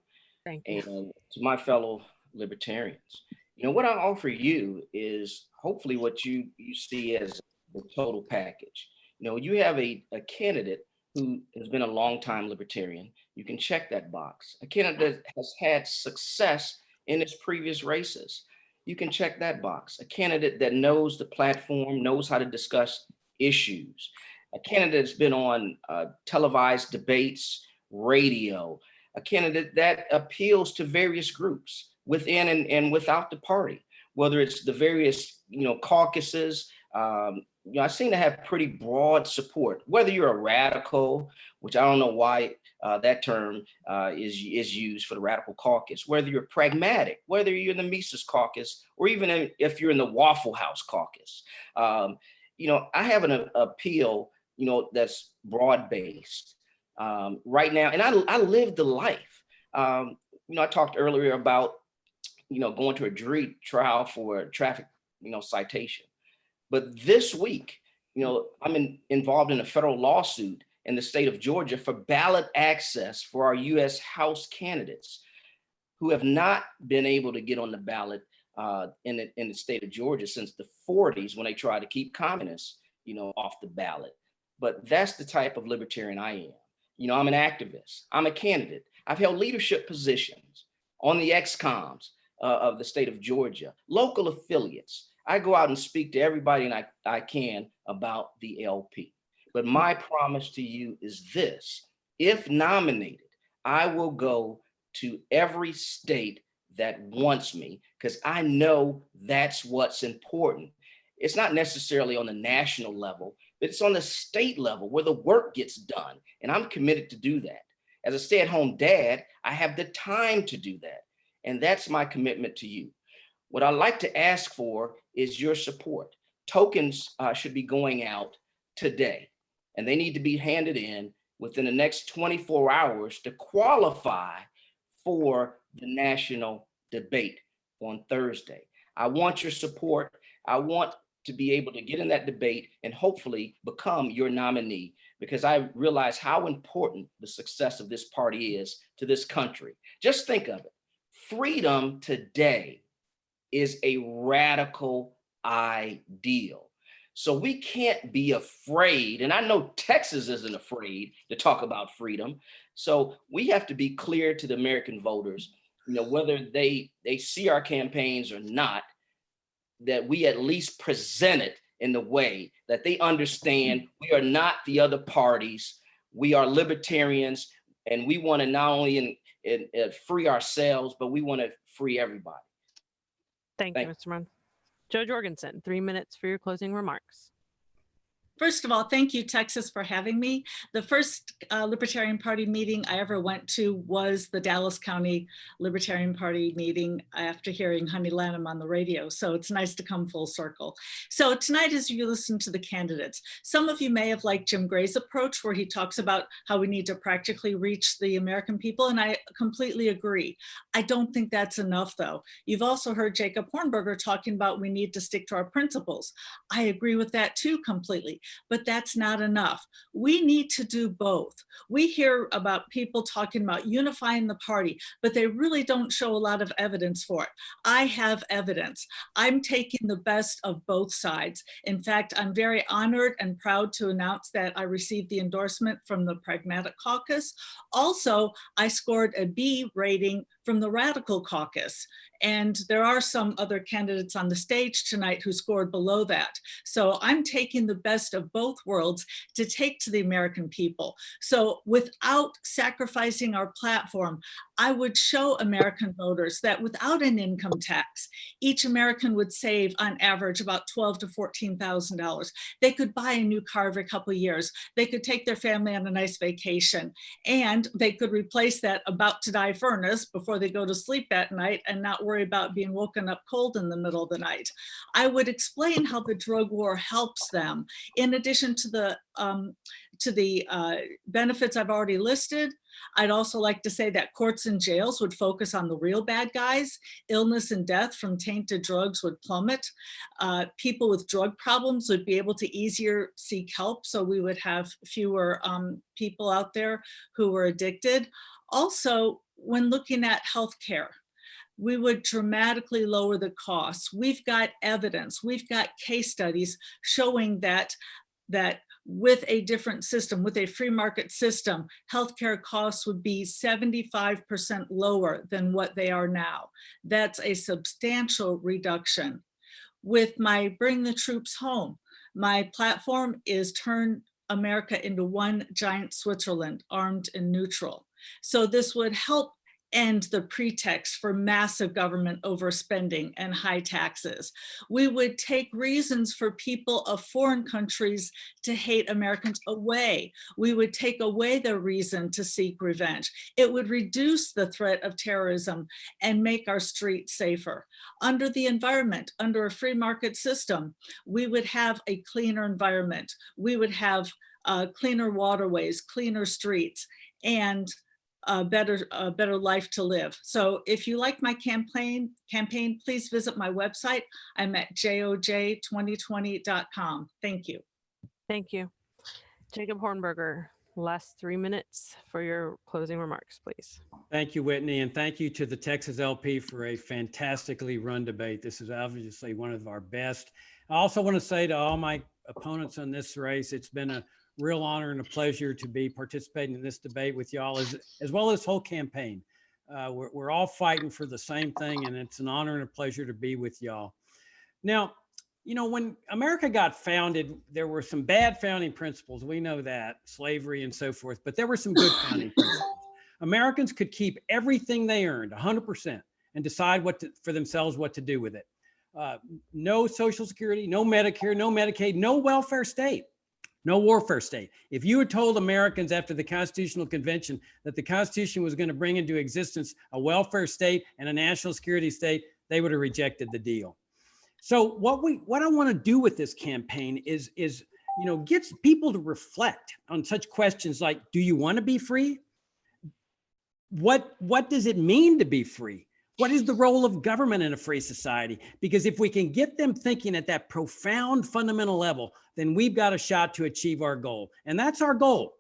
Thank you. And to my fellow libertarians, you know, what I offer you is hopefully what you see as the total package. You know, you have a candidate who has been a longtime libertarian. You can check that box. A candidate that has had success in its previous races. You can check that box. A candidate that knows the platform, knows how to discuss issues. A candidate that's been on televised debates, radio. A candidate that appeals to various groups within and without the party, whether it's the various, caucuses. I seem to have pretty broad support, whether you're a radical, which I don't know why that term is used for the radical caucus, whether you're pragmatic, whether you're in the Mises caucus, or even if you're in the Waffle House caucus. I have an appeal, that's broad-based right now. And I lived the life. I talked earlier about, going to a jury trial for a traffic, citation. But this week, I'm involved in a federal lawsuit in the state of Georgia for ballot access for our U.S. House candidates who have not been able to get on the ballot in the state of Georgia since the 40s when they tried to keep communists, off the ballot. But that's the type of libertarian I am. I'm an activist. I'm a candidate. I've held leadership positions on the XCOMs of the state of Georgia, local affiliates. I go out and speak to everybody and I can about the LP. But my promise to you is this: if nominated, I will go to every state that wants me because I know that's what's important. It's not necessarily on the national level, but it's on the state level where the work gets done. And I'm committed to do that. As a stay-at-home dad, I have the time to do that. And that's my commitment to you. What I'd like to ask for is your support. Tokens should be going out today, and they need to be handed in within the next 24 hours to qualify for the national debate on Thursday. I want your support. I want to be able to get in that debate and hopefully become your nominee, because I realize how important the success of this party is to this country. Just think of it. Freedom today is a radical ideal. So we can't be afraid, and I know Texas isn't afraid to talk about freedom. So we have to be clear to the American voters, whether they see our campaigns or not, that we at least present it in the way that they understand we are not the other parties. We are libertarians, and we want to not only free ourselves, but we want to free everybody. Thank you, Mr. Munn. Joe Jorgensen, 3 minutes for your closing remarks. First of all, thank you, Texas, for having me. The first Libertarian Party meeting I ever went to was the Dallas County Libertarian Party meeting after hearing Honey Lanham on the radio. So it's nice to come full circle. So tonight, as you listen to the candidates, some of you may have liked Jim Gray's approach, where he talks about how we need to practically reach the American people. And I completely agree. I don't think that's enough, though. You've also heard Jacob Hornberger talking about we need to stick to our principles. I agree with that too, completely. But that's not enough. We need to do both. We hear about people talking about unifying the party, but they really don't show a lot of evidence for it. I have evidence. I'm taking the best of both sides. In fact, I'm very honored and proud to announce that I received the endorsement from the Pragmatic Caucus. Also, I scored a B rating from the Radical Caucus. And there are some other candidates on the stage tonight who scored below that. So I'm taking the best of both worlds to take to the American people. So without sacrificing our platform, I would show American voters that without an income tax, each American would save on average about $12,000 to $14,000. They could buy a new car every couple of years. They could take their family on a nice vacation, and they could replace that about to die furnace before they go to sleep at night and not worry about being woken up cold in the middle of the night. I would explain how the drug war helps them. In addition to the benefits I've already listed, I'd also like to say that courts and jails would focus on the real bad guys. Illness and death from tainted drugs would plummet. People with drug problems would be able to easier seek help, so we would have fewer people out there who were addicted. Also, when looking at healthcare, we would dramatically lower the costs. We've got evidence, we've got case studies showing that with a different system, with a free market system, healthcare costs would be 75% lower than what they are now. That's a substantial reduction. With my Bring the Troops Home, my platform is turn America into one giant Switzerland, armed and neutral. So this would help end the pretext for massive government overspending and high taxes. We would take reasons for people of foreign countries to hate Americans away. We would take away their reason to seek revenge. It would reduce the threat of terrorism and make our streets safer. Under the environment, under a free market system, we would have a cleaner environment. We would have cleaner waterways, cleaner streets, and a better life to live. So if you like my campaign, please visit my website. I'm at joj2020.com. Thank you. Thank you. Jacob Hornberger, last 3 minutes for your closing remarks, please. Thank you, Whitney, and thank you to the Texas LP for a fantastically run debate. This is obviously one of our best. I also want to say to all my opponents in this race, it's been a real honor and a pleasure to be participating in this debate with y'all, as well as whole campaign. We're all fighting for the same thing, and it's an honor and a pleasure to be with y'all. Now, when America got founded, there were some bad founding principles. We know that, slavery and so forth, but there were some good founding principles. Americans could keep everything they earned, 100%, and decide for themselves what to do with it. No Social Security, no Medicare, no Medicaid, no welfare state. No warfare state. If you had told Americans after the Constitutional Convention that the Constitution was going to bring into existence a welfare state and a national security state, they would have rejected the deal. So what I want to do with this campaign is gets people to reflect on such questions like, do you want to be free? What does it mean to be free? What is the role of government in a free society? Because if we can get them thinking at that profound fundamental level, then we've got a shot to achieve our goal. And that's our goal.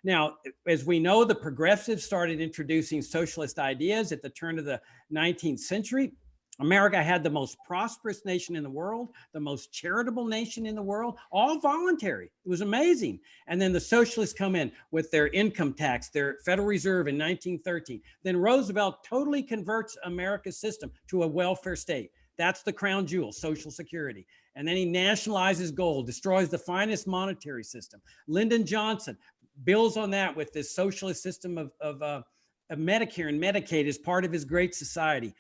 Now, as we know, the progressives started introducing socialist ideas at the turn of the 19th century. America had the most prosperous nation in the world, the most charitable nation in the world, all voluntary. It was amazing. And then the socialists come in with their income tax, their Federal Reserve in 1913. Then Roosevelt totally converts America's system to a welfare state. That's the crown jewel, Social Security. And then he nationalizes gold, destroys the finest monetary system. Lyndon Johnson builds on that with this socialist system of Medicare and Medicaid as part of his Great Society.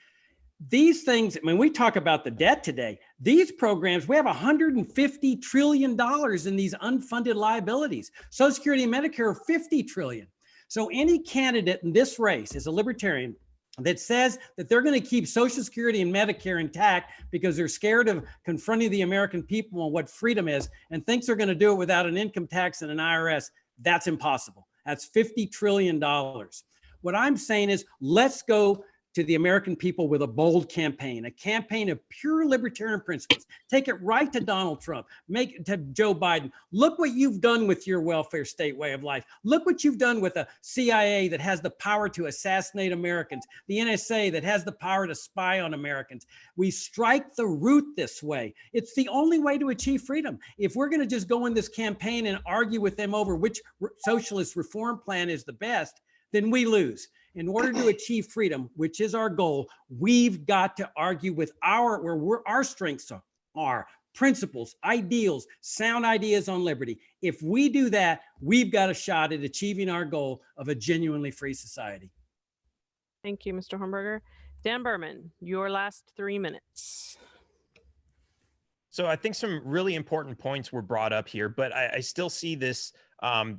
These things, when we talk about the debt today, these programs, we have $150 trillion in these unfunded liabilities. Social Security and Medicare are $50 trillion. So any candidate in this race is a libertarian that says that they're going to keep Social Security and Medicare intact because they're scared of confronting the American people on what freedom is and thinks they're going to do it without an income tax and an IRS, that's impossible. That's $50 trillion. What I'm saying is, let's go to the American people with a bold campaign, a campaign of pure libertarian principles. Take it right to Donald Trump, make it to Joe Biden. Look what you've done with your welfare state way of life. Look what you've done with a CIA that has the power to assassinate Americans, the NSA that has the power to spy on Americans. We strike the root this way. It's the only way to achieve freedom. If we're going to just go in this campaign and argue with them over which socialist reform plan is the best, then we lose. In order to achieve freedom, which is our goal, we've got to argue with our strengths are principles, ideals, sound ideas on liberty. If we do that, we've got a shot at achieving our goal of a genuinely free society. Thank you, Mr. Hornberger. Dan Berman, your last 3 minutes. So I think some really important points were brought up here, but I still see this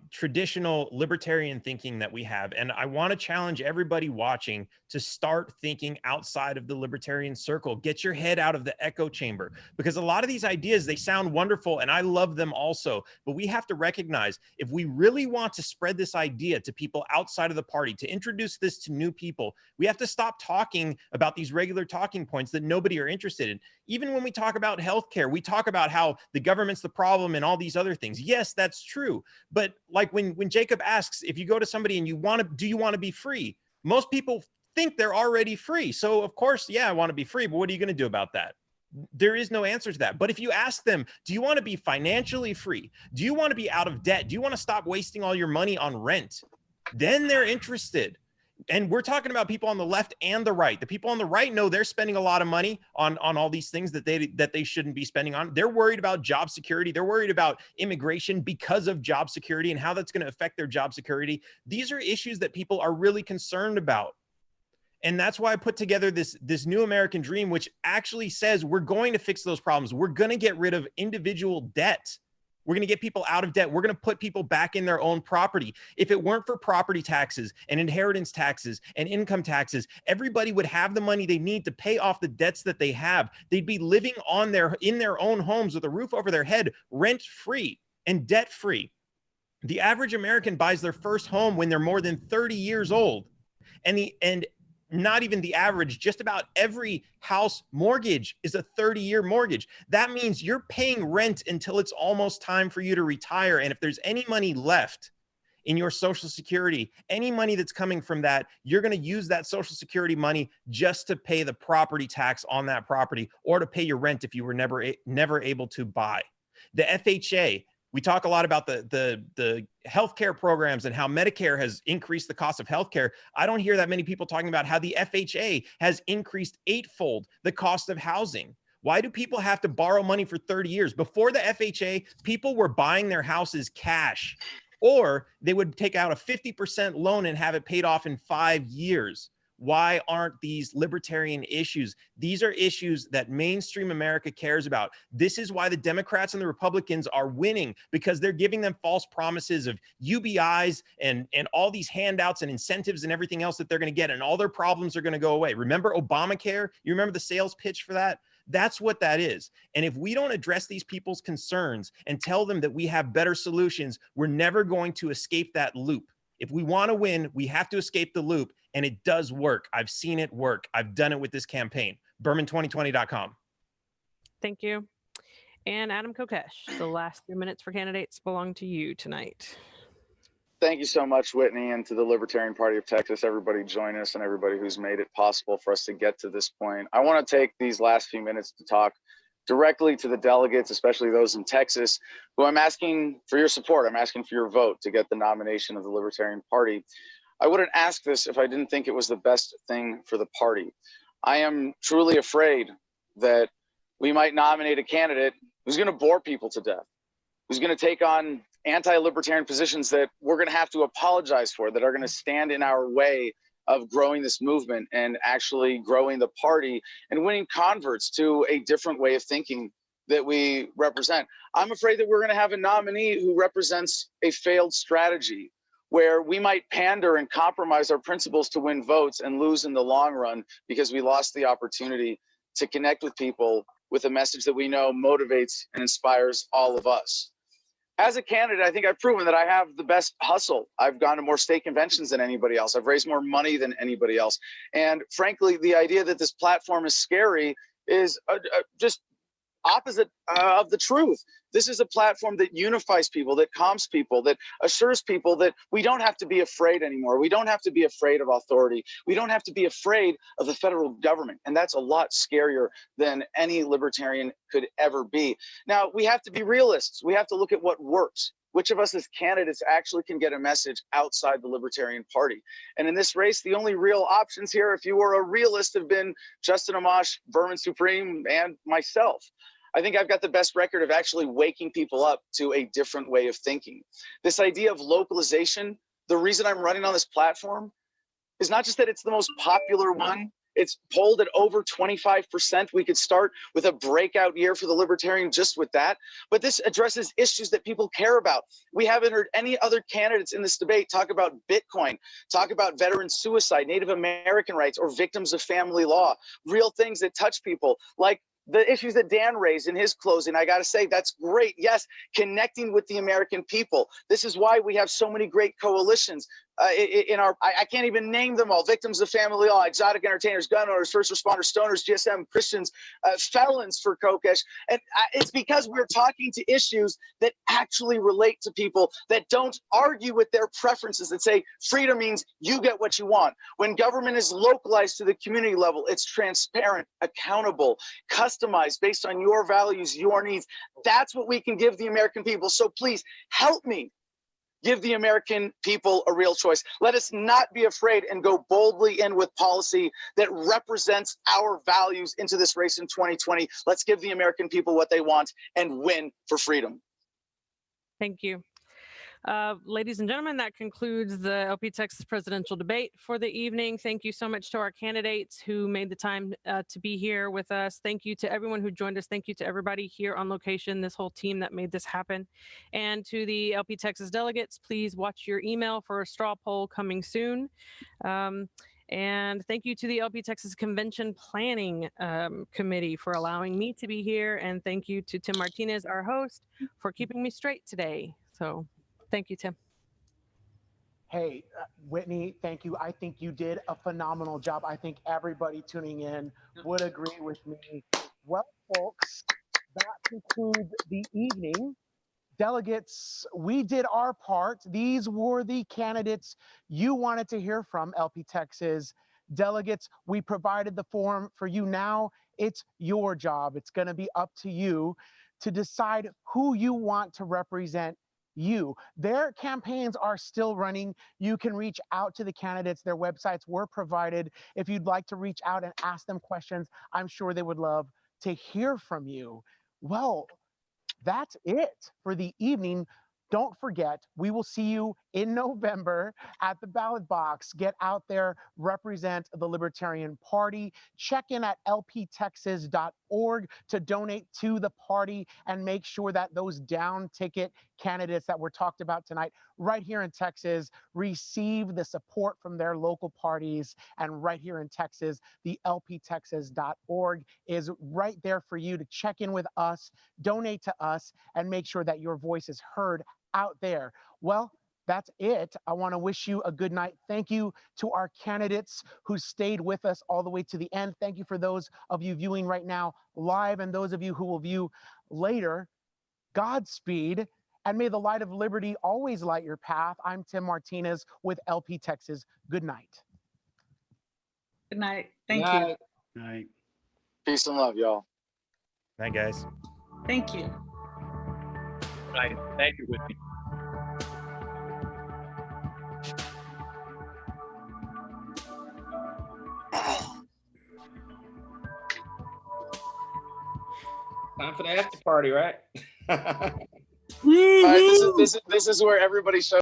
traditional libertarian thinking that we have. And I want to challenge everybody watching to start thinking outside of the libertarian circle. Get your head out of the echo chamber, because a lot of these ideas, they sound wonderful and I love them also. But we have to recognize, if we really want to spread this idea to people outside of the party, to introduce this to new people, we have to stop talking about these regular talking points that nobody are interested in. Even when we talk about healthcare, we talk about how the government's the problem and all these other things. Yes, that's true. But like when Jacob asks, if you go to somebody and do you want to be free? Most people think they're already free. So of course, yeah, I want to be free, but what are you going to do about that? There is no answer to that. But if you ask them, do you want to be financially free? Do you want to be out of debt? Do you want to stop wasting all your money on rent? Then they're interested. And we're talking about people on the left and the right. The people on the right know they're spending a lot of money on all these things that they shouldn't be spending on. They're worried about job security. They're worried about immigration because of job security and how that's going to affect their job security. These are issues that people are really concerned about. And that's why I put together this new American dream, which actually says we're going to fix those problems. We're going to get rid of individual debt. We're going to get people out of debt. We're going to put people back in their own property. If it weren't for property taxes and inheritance taxes and income taxes, everybody would have the money they need to pay off the debts that they have. They'd be living in their own homes with a roof over their head, rent-free and debt-free. The average American buys their first home when they're more than 30 years old. And not even the average, just about every house mortgage is a 30-year mortgage. That means you're paying rent until it's almost time for you to retire. And if there's any money left in your Social Security, any money that's coming from that, you're going to use that Social Security money just to pay the property tax on that property or to pay your rent if you were never able to buy. The FHA, we talk a lot about the healthcare programs and how Medicare has increased the cost of healthcare. I don't hear that many people talking about how the FHA has increased 8-fold the cost of housing. Why do people have to borrow money for 30 years? Before the FHA, people were buying their houses cash, or they would take out a 50% loan and have it paid off in 5 years. Why aren't these libertarian issues? These are issues that mainstream America cares about. This is why the Democrats and the Republicans are winning, because they're giving them false promises of UBIs and all these handouts and incentives and everything else that they're going to get, and all their problems are going to go away. Remember Obamacare? You remember the sales pitch for that? That's what that is. And if we don't address these people's concerns and tell them that we have better solutions, we're never going to escape that loop. If we want to win, we have to escape the loop, and it does work. I've seen it work. I've done it with this campaign. Berman2020.com. Thank you. And Adam Kokesh, the last 3 minutes for candidates belong to you tonight. Thank you so much, Whitney, and to the Libertarian Party of Texas, everybody join us and everybody who's made it possible for us to get to this point. I want to take these last few minutes to talk directly to the delegates, especially those in Texas, who I'm asking for your support. I'm asking for your vote to get the nomination of the Libertarian Party. I wouldn't ask this if I didn't think it was the best thing for the party. I am truly afraid that we might nominate a candidate who's going to bore people to death, who's going to take on anti-libertarian positions that we're going to have to apologize for, that are going to stand in our way of growing this movement and actually growing the party and winning converts to a different way of thinking that we represent. I'm afraid that we're going to have a nominee who represents a failed strategy, where we might pander and compromise our principles to win votes and lose in the long run because we lost the opportunity to connect with people with a message that we know motivates and inspires all of us. As a candidate, I think I've proven that I have the best hustle. I've gone to more state conventions than anybody else. I've raised more money than anybody else. And frankly, the idea that this platform is scary is just opposite of the truth. This is a platform that unifies people, that calms people, that assures people that we don't have to be afraid anymore. We don't have to be afraid of authority. We don't have to be afraid of the federal government. And that's a lot scarier than any libertarian could ever be. Now, we have to be realists. We have to look at what works. Which of us as candidates actually can get a message outside the Libertarian Party? And in this race, the only real options here, if you were a realist, have been Justin Amash, Berman Supreme, and myself. I think I've got the best record of actually waking people up to a different way of thinking. This idea of localization, the reason I'm running on this platform is not just that it's the most popular one. It's polled at over 25%. We could start with a breakout year for the Libertarian just with that. But this addresses issues that people care about. We haven't heard any other candidates in this debate talk about Bitcoin, talk about veteran suicide, Native American rights, or victims of family law, real things that touch people, like the issues that Dan raised in his closing. I got to say, that's great. Yes, connecting with the American people. This is why we have so many great coalitions. I can't even name them all. Victims of family law, exotic entertainers, gun owners, first responders, stoners, GSM, Christians, felons for Kokesh. And it's because we're talking to issues that actually relate to people, that don't argue with their preferences, that say freedom means you get what you want. When government is localized to the community level, it's transparent, accountable, customized based on your values, your needs. That's what we can give the American people. So please help me give the American people a real choice. Let us not be afraid and go boldly in with policy that represents our values into this race in 2020. Let's give the American people what they want and win for freedom. Thank you. Ladies and gentlemen, that concludes the LPTexas presidential debate for the evening. Thank you so much to our candidates who made the time to be here with us. Thank you to everyone who joined us. Thank you to everybody here on location, this whole team that made this happen. And to the LPTexas delegates, please watch your email for a straw poll coming soon. And thank you to the LPTexas Convention Planning Committee for allowing me to be here. And thank you to Tim Martinez, our host, for keeping me straight today. So thank you, Tim. Hey, Whitney, thank you. I think you did a phenomenal job. I think everybody tuning in would agree with me. Well, folks, that concludes the evening. Delegates, we did our part. These were the candidates you wanted to hear from, LPTexas. Delegates, we provided the forum for you. Now it's your job. It's going to be up to you to decide who you want to represent you. Their campaigns are still running. You can reach out to the candidates. Their websites were provided. If you'd like to reach out and ask them questions, I'm sure they would love to hear from you. Well, that's it for the evening. Don't forget, we will see you in November at the ballot box. Get out there, represent the Libertarian Party. Check in at LPTexas.org to donate to the party and make sure that those down ticket candidates that were talked about tonight right here in Texas receive the support from their local parties. And right here in Texas, the LPTexas.org is right there for you to check in with us, donate to us, and make sure that your voice is heard out there. Well, that's it. I want to wish you a good night. Thank you to our candidates who stayed with us all the way to the end. Thank you for those of you viewing right now live and those of you who will view later. Godspeed, and may the light of liberty always light your path. I'm Tim Martinez with LP Texas. Good night. Good night. Thank Good you. night. All right. Peace and love, y'all. Night, guys. Thank you. Right. Thank you, Whitney. Time for the after party, right? All right, this is where everybody shows